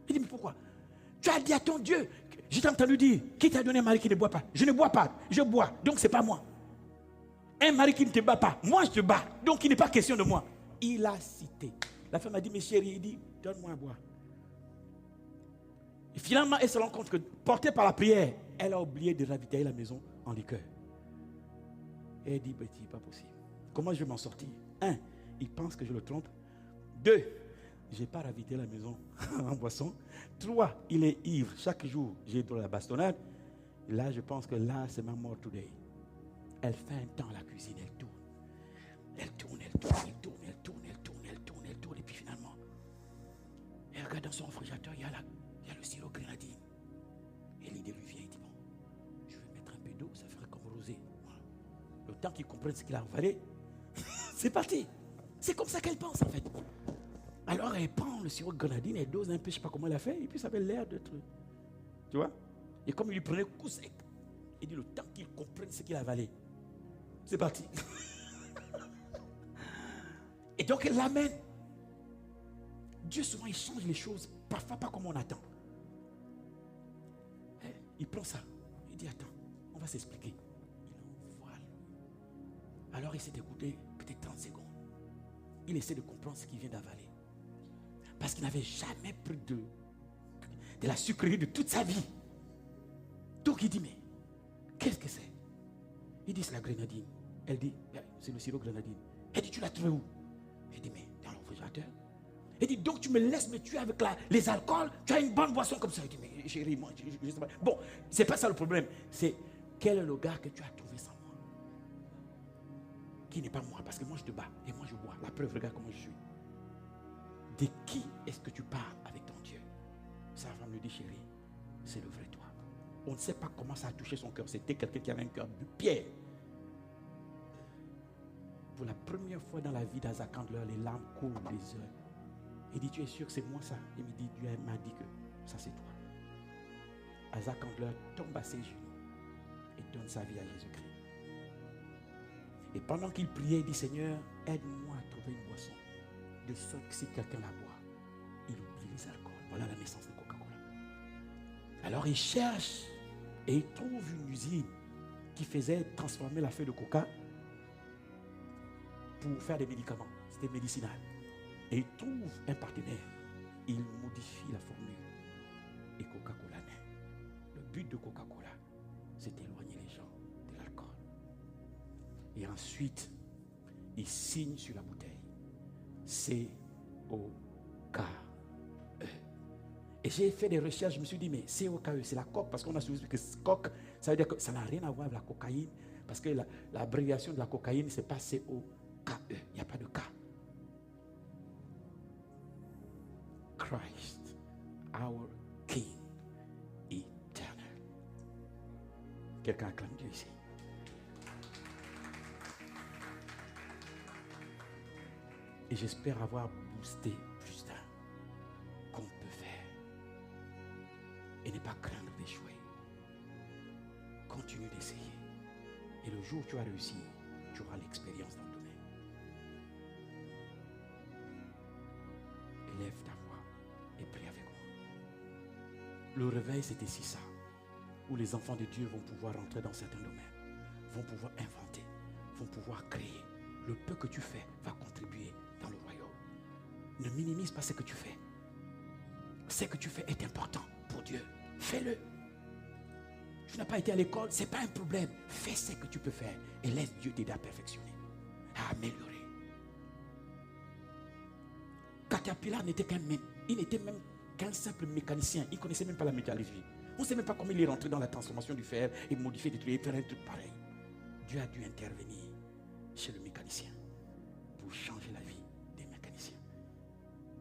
[SPEAKER 3] Il dit, mais pourquoi? Tu as dit à ton Dieu, je t'ai entendu dire, qui t'a donné un mari qui ne boit pas? Je ne bois pas, je bois, donc c'est pas moi. Un mari qui ne te bat pas, moi je te bats, donc il n'est pas question de moi. Il a cité. La femme a dit, mais chérie, il dit, donne-moi à boire. Et finalement, elle se rend compte que, portée par la prière, elle a oublié de ravitailler la maison en liqueur. Et elle dit, Betty, pas possible. Comment je vais m'en sortir? 1, il pense que je le trompe. 2, je n'ai pas ravitaillé la maison en boisson. 3, il est ivre. Chaque jour, j'ai de la bastonnade. Et là, je pense que là, c'est ma mort today. Elle fait un temps à la cuisine, elle tourne. Elle tourne, elle tourne, elle tourne, elle tourne, elle tourne, elle tourne, elle tourne. Et puis finalement, elle regarde dans son réfrigérateur, il y a le sirop grenadine. Et l'idée lui vient, il dit, bon, je vais mettre un peu d'eau, ça ferait comme rosé. Voilà. Le temps qu'il comprenne ce qu'il a avalé, c'est parti. C'est comme ça qu'elle pense en fait. Alors elle prend le sirop de grenadine, elle dose un peu, je ne sais pas comment elle a fait, et puis ça avait l'air d'être. Tu vois? Et comme il lui prenait coup sec, il dit le temps qu'il comprenne ce qu'il a avalé. C'est parti. Et donc elle l'amène. Dieu souvent il change les choses, parfois pas comme on attend. Il prend ça, il dit attends, on va s'expliquer. Il envoie. Alors il s'est écouté peut-être 30 secondes. Il essaie de comprendre ce qu'il vient d'avaler. Parce qu'il n'avait jamais pris de la sucrerie de toute sa vie. Donc il dit, mais qu'est-ce que c'est? Il dit, c'est la grenadine. Elle dit, c'est le sirop grenadine. Elle dit, tu l'as trouvé où? Il dit, mais dans le réfrigérateur. Elle dit, donc tu me laisses me tuer avec les alcools? Tu as une bonne boisson comme ça. Il dit, mais chérie, moi, je sais pas. Bon, c'est pas ça le problème. C'est quel est le gars que tu as trouvé sans moi? Qui n'est pas moi, parce que moi je te bats et moi je bois. La preuve, regarde comment je suis. De qui est-ce que tu parles avec ton Dieu? Sa femme lui dit, chérie, c'est le vrai toi. On ne sait pas comment ça a touché son cœur. C'était quelqu'un qui avait un cœur de pierre. Pour la première fois dans la vie d'Isaac Candler, les larmes coulent des yeux. Il dit, tu es sûr que c'est moi ça? Il me dit, Dieu m'a dit que ça c'est toi. Isaac Candler tombe à ses genoux et donne sa vie à Jésus-Christ. Et pendant qu'il priait, il dit, Seigneur, aide-moi à trouver une boisson. De sorte que si quelqu'un la boit, il oublie les alcools. Voilà la naissance de Coca-Cola. Alors il cherche et il trouve une usine qui faisait transformer la feuille de coca pour faire des médicaments. C'était médicinal. Et il trouve un partenaire. Il modifie la formule. Et Coca-Cola naît. Le but de Coca-Cola, c'est d'éloigner les gens de l'alcool. Et ensuite, il signe sur la bouteille. C-O-K-E. Et j'ai fait des recherches, je me suis dit, mais C-O-K-E, c'est la coque, parce qu'on a souvent que coque, ça veut dire que ça n'a rien à voir avec la cocaïne, parce que l'abréviation de la cocaïne, c'est pas C-O-K-E, il n'y a pas de K. Christ, our King eternal. Quelqu'un acclame Dieu ici. Et j'espère avoir boosté plus d'un qu'on peut faire. Et ne pas craindre d'échouer. Continue d'essayer. Et le jour où tu as réussi, tu auras l'expérience dans le domaine. Élève ta voix et prie avec moi. Le réveil, c'est ici ça. Où les enfants de Dieu vont pouvoir entrer dans certains domaines. Vont pouvoir inventer. Vont pouvoir créer. Le peu que tu fais va contribuer dans le royaume. Ne minimise pas ce que tu fais. Ce que tu fais est important pour Dieu. Fais-le. Tu n'as pas été à l'école, ce n'est pas un problème. Fais ce que tu peux faire et laisse Dieu t'aider à perfectionner, à améliorer. Caterpillar n'était il n'était même qu'un simple mécanicien. Il ne connaissait même pas la métallurgie. On ne sait même pas comment il est rentré dans la transformation du fer et modifier des trucs et faire un truc pareil. Dieu a dû intervenir chez le mécanicien pour changer la vie des mécaniciens.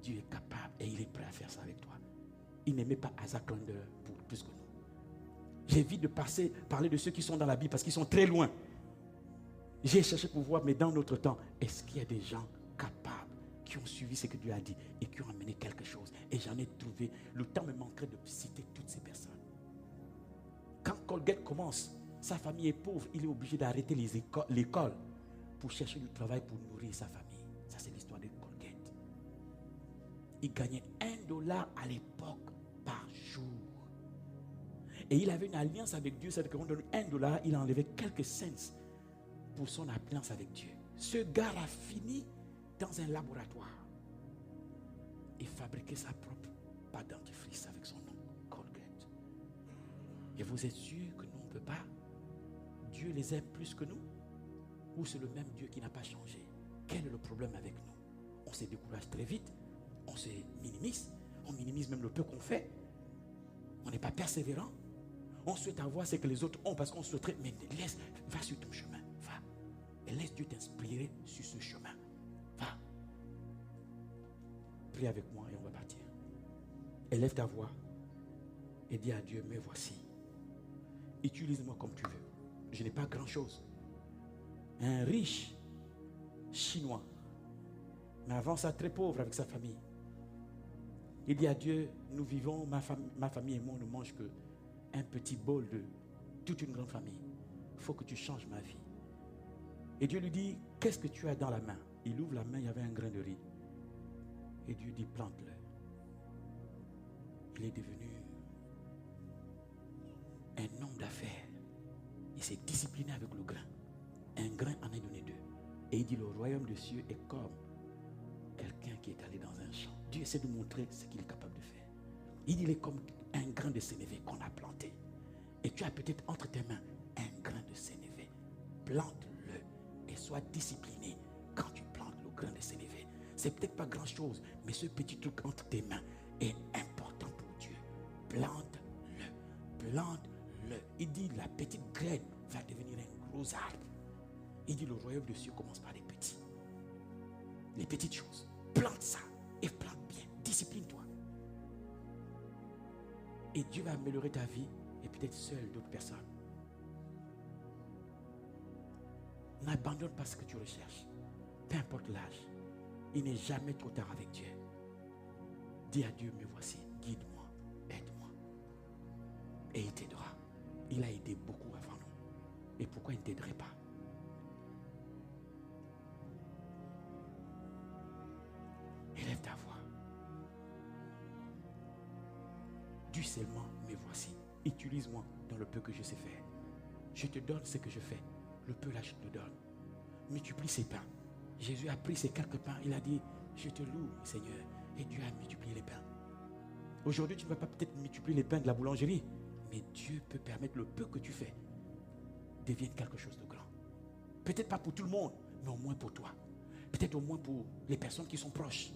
[SPEAKER 3] Dieu est capable et il est prêt à faire ça avec toi. Il n'aimait pas Isaac Lander pour plus que nous. J'évite de parler de ceux qui sont dans la Bible parce qu'ils sont très loin. J'ai cherché pour voir, mais dans notre temps, est-ce qu'il y a des gens capables qui ont suivi ce que Dieu a dit et qui ont amené quelque chose? Et j'en ai trouvé. Le temps me manquerait de citer toutes ces personnes. Quand Colgate commence, sa famille est pauvre, il est obligé d'arrêter l'école pour chercher du travail pour nourrir sa famille. Ça, c'est l'histoire de Colgate. Il gagnait $1 à l'époque par jour. Et il avait une alliance avec Dieu, c'est-à-dire qu'on donne $1, il a enlevé quelques cents pour son alliance avec Dieu. Ce gars a fini dans un laboratoire et fabriqué sa propre pâte dentifrice avec son nom, Colgate. Et vous êtes sûr que nous, on ne peut pas? Dieu les aime plus que nous? Ou c'est le même Dieu qui n'a pas changé? Quel est le problème avec nous? On se décourage très vite, on se minimise, on minimise même le peu qu'on fait, on n'est pas persévérant, on souhaite avoir ce que les autres ont parce qu'on souhaiterait, mais va sur ton chemin, va, et laisse Dieu t'inspirer sur ce chemin, va. Prie avec moi et on va partir. Élève ta voix et dis à Dieu, me voici, utilise-moi comme tu veux. Je n'ai pas grand chose. Un riche chinois, mais avant ça très pauvre avec sa famille. Il dit à Dieu, nous vivons, ma famille et moi, on ne mange que un petit bol de toute une grande famille. Il faut que tu changes ma vie. Et Dieu lui dit, qu'est-ce que tu as dans la main? Il ouvre la main, il y avait un grain de riz. Et Dieu dit, plante-le. Il est devenu un homme d'affaires. Il s'est discipliné avec le grain. Un grain en a donné 2. Et il dit, le royaume des cieux est comme quelqu'un qui est allé dans un champ. Dieu essaie de montrer ce qu'il est capable de faire. Il dit, il est comme un grain de sénévé qu'on a planté. Et tu as peut-être entre tes mains un grain de sénévé. Plante-le et sois discipliné quand tu plantes le grain de sénévé. C'est peut-être pas grand-chose, mais ce petit truc entre tes mains est important pour Dieu. Plante-le, plante-le. Il dit, la petite graine va devenir un gros arbre. Il dit, le royaume des cieux commence par les petits. Les petites choses. Plante ça et plante bien. Discipline-toi. Et Dieu va améliorer ta vie et peut-être seul d'autres personnes. N'abandonne pas ce que tu recherches. Peu importe l'âge. Il n'est jamais trop tard avec Dieu. Dis à Dieu, me voici, guide-moi, aide-moi. Et il t'aidera. Il a aidé beaucoup avant nous. Et pourquoi il ne t'aiderait pas? Élève ta voix. Dis seulement, me voici. Utilise-moi dans le peu que je sais faire. Je te donne ce que je fais. Le peu là, je te donne. Multiplie ces pains. Jésus a pris ces quelques pains, il a dit, je te loue, Seigneur. Et Dieu a multiplié les pains. Aujourd'hui, tu ne vas pas peut-être multiplier les pains de la boulangerie, mais Dieu peut permettre le peu que tu fais devienne quelque chose de grand. Peut-être pas pour tout le monde, mais au moins pour toi. Peut-être au moins pour les personnes qui sont proches.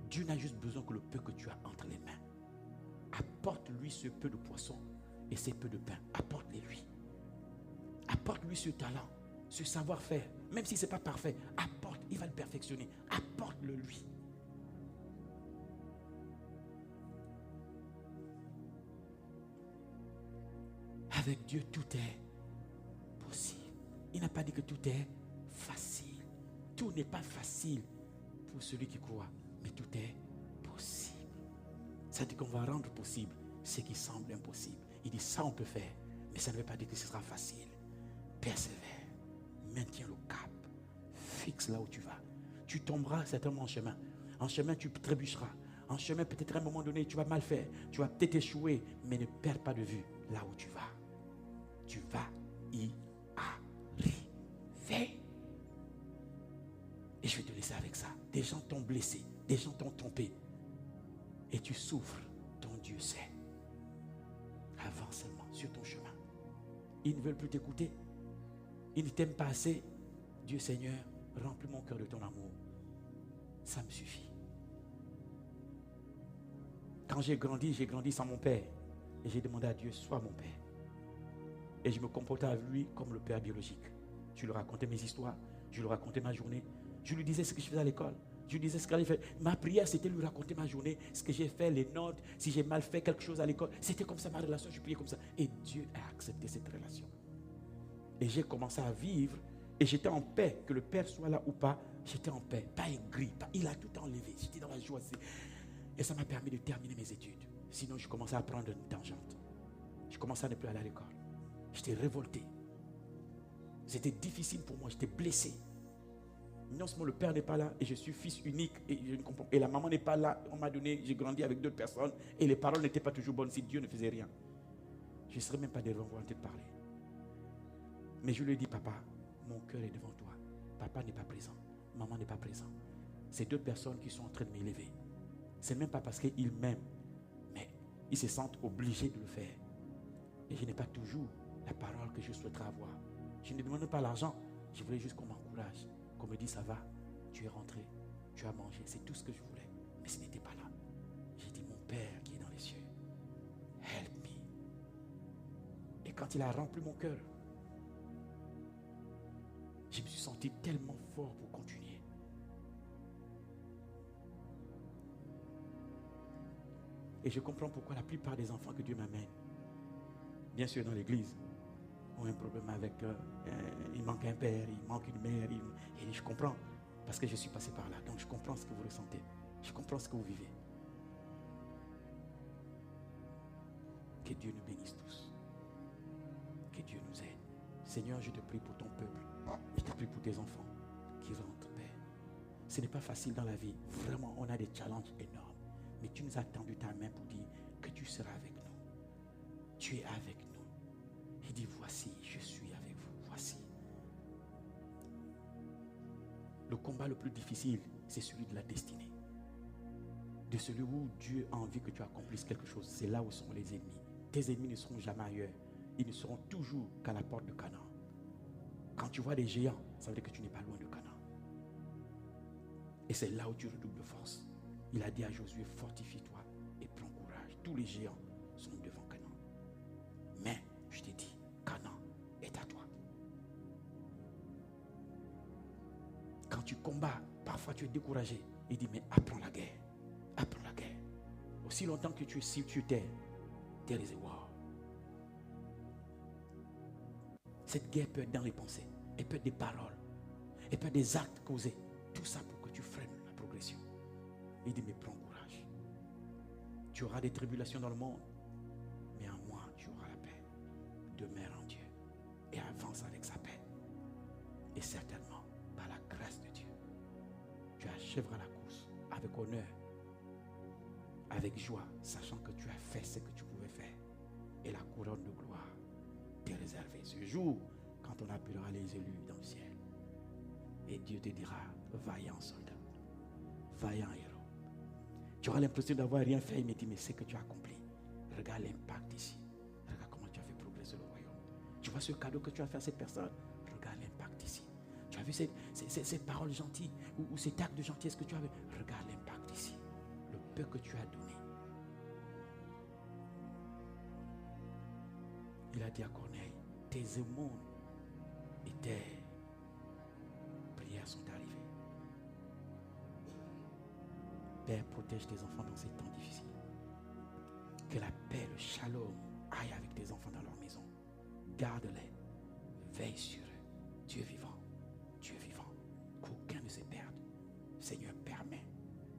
[SPEAKER 3] Dieu n'a juste besoin que le peu que tu as entre les mains. Apporte-lui ce peu de poisson et ces peu de pain. Apporte-les lui. Apporte-lui ce talent, ce savoir-faire. Même si ce n'est pas parfait, apporte, il va le perfectionner. Apporte-le lui. Avec Dieu, tout est possible. Il n'a pas dit que tout est facile. Tout n'est pas facile pour celui qui croit, mais tout est possible. Ça dit qu'on va rendre possible ce qui semble impossible. Il dit ça on peut faire, mais ça ne veut pas dire que ce sera facile. Persévère, maintiens le cap, fixe là où tu vas. Tu tomberas certainement en chemin. En chemin, tu trébucheras. En chemin, peut-être à un moment donné, tu vas mal faire. Tu vas peut-être échouer, mais ne perds pas de vue là où tu vas. Tu vas y arriver. Et je vais te laisser avec ça. Des gens t'ont blessé, des gens t'ont trompé. Et tu souffres, ton Dieu sait. Avance seulement sur ton chemin. Ils ne veulent plus t'écouter. Ils ne t'aiment pas assez. Dieu Seigneur, remplis mon cœur de ton amour. Ça me suffit. Quand j'ai grandi sans mon père. Et j'ai demandé à Dieu, sois mon père. Et je me comportais avec lui comme le père biologique. Je lui racontais mes histoires, je lui racontais ma journée. Je lui disais ce que je faisais à l'école. Je lui disais ce que j'allais faire. Ma prière, c'était lui raconter ma journée, ce que j'ai fait, les notes, si j'ai mal fait quelque chose à l'école. C'était comme ça ma relation, je priais comme ça. Et Dieu a accepté cette relation. Et j'ai commencé à vivre et j'étais en paix. Que le père soit là ou pas, j'étais en paix. Pas aigri, il a tout enlevé. J'étais dans la joie. Et ça m'a permis de terminer mes études. Sinon, je commençais à prendre une tangente. Je commençais à ne plus aller à l'école. J'étais révolté. C'était difficile pour moi, j'étais blessé. Non seulement le père n'est pas là et je suis fils unique et je ne comprends. Et la maman n'est pas là. On m'a donné, j'ai grandi avec d'autres personnes et les paroles n'étaient pas toujours bonnes si Dieu ne faisait rien. Je ne serais même pas devant volonté de parler. Mais je lui ai dit, papa, mon cœur est devant toi. Papa n'est pas présent. Maman n'est pas présent. C'est d'autres personnes qui sont en train de m'élever. C'est même pas parce qu'ils m'aiment, mais ils se sentent obligés de le faire. Et je n'ai pas toujours la parole que je souhaiterais avoir. Je ne demande pas l'argent. Je voulais juste qu'on m'encourage. Qu'on me dise, ça va, tu es rentré, tu as mangé. C'est tout ce que je voulais. Mais ce n'était pas là. J'ai dit, mon Père qui est dans les cieux, help me. Et quand il a rempli mon cœur, je me suis senti tellement fort pour continuer. Et je comprends pourquoi la plupart des enfants que Dieu m'amène, bien sûr dans l'église, ont un problème avec, il manque un père, il manque une mère, et je comprends, parce que je suis passé par là, donc je comprends ce que vous ressentez, je comprends ce que vous vivez. Que Dieu nous bénisse tous, que Dieu nous aide. Seigneur, je te prie pour ton peuple, je te prie pour tes enfants qui rentrent, Père. Ce n'est pas facile dans la vie, vraiment on a des challenges énormes, mais tu nous as tendu ta main pour dire que tu seras avec nous, tu es avec nous. Il dit, voici, je suis avec vous, voici. Le combat le plus difficile, c'est celui de la destinée. De celui où Dieu a envie que tu accomplisses quelque chose. C'est là où sont les ennemis. Tes ennemis ne seront jamais ailleurs. Ils ne seront toujours qu'à la porte de Canaan. Quand tu vois des géants, ça veut dire que tu n'es pas loin de Canaan. Et c'est là où tu redoubles de force. Il a dit à Josué, fortifie-toi et prends courage. Tous les géants sont devant Canaan. Mais, je t'ai dit, Canaan est à toi. Quand tu combats, parfois tu es découragé. Il dit, mais apprends la guerre. Apprends la guerre. Aussi longtemps que tu es sur terre, there is a war. Cette guerre peut être dans les pensées. Elle peut être des paroles. Elle peut être des actes causés. Tout ça pour que tu freines la progression. Il dit, mais prends courage. Tu auras des tribulations dans le monde. Mais en moi, tu auras la paix. Demeure en Dieu. Et avance avec sa paix. Et certainement, par la grâce de Dieu, tu achèveras la course avec honneur, avec joie, sachant que tu as fait ce que tu pouvais faire. Et la couronne de gloire t'est réservée ce jour, quand on appellera les élus dans le ciel. Et Dieu te dira, vaillant soldat, vaillant héros. Tu auras l'impression d'avoir rien fait, il me dit, mais c'est que tu as accompli. Regarde l'impact ici. Regarde comment tu as fait progresser le royaume. Tu vois ce cadeau que tu as fait à cette personne. Regarde l'impact ici. Tu as vu ces paroles gentilles ou cet acte de gentillesse que tu as vu. Regarde l'impact ici. Le peu que tu as donné. Il a dit à Corneille, tes aumônes et tes prières sont arrivées. Père, protège tes enfants dans ces temps difficiles. Que la paix, le shalom aille avec tes enfants dans leur maison. Garde-les. Veille sur eux. Dieu vivant. Dieu vivant. Qu'aucun ne se perde. Seigneur, permets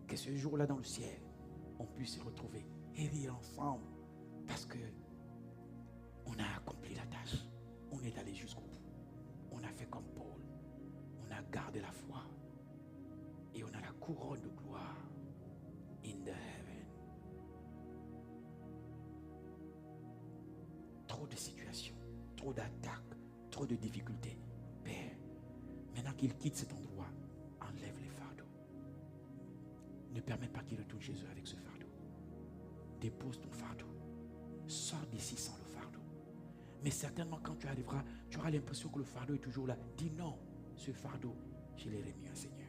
[SPEAKER 3] que ce jour-là dans le ciel, on puisse se retrouver et rire ensemble. Parce que on a accompli la tâche. On est allé jusqu'au bout. On a fait comme Paul. On a gardé la foi. Et on a la couronne de gloire in the heaven. Trop de situations, trop d'attaques, trop de difficultés. Père, maintenant qu'il quitte cet endroit, enlève les fardeaux. Ne permets pas qu'il retourne chez eux avec ce fardeau. Dépose ton fardeau. Sors d'ici sans le fardeau. Mais certainement quand tu arriveras, tu auras l'impression que le fardeau est toujours là. Dis non, ce fardeau, je l'ai remis au Seigneur.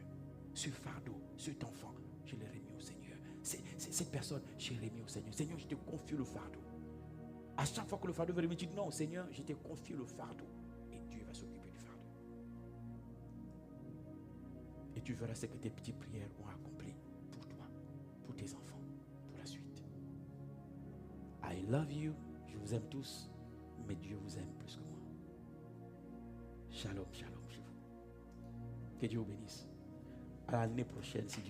[SPEAKER 3] Ce fardeau, cet enfant, je l'ai remis au Seigneur. Cette personne, je l'ai remis au Seigneur. Seigneur, je te confie le fardeau. À chaque fois que le fardeau va revenir, tu dis non, Seigneur, je te confie le fardeau. Et Dieu va s'occuper du fardeau. Et tu verras ce que tes petites prières ont accompli pour toi, pour tes enfants, pour la suite. I love you. Je vous aime tous, mais Dieu vous aime plus que moi. Shalom, shalom chez vous. Que Dieu vous bénisse. À l'année prochaine, si Dieu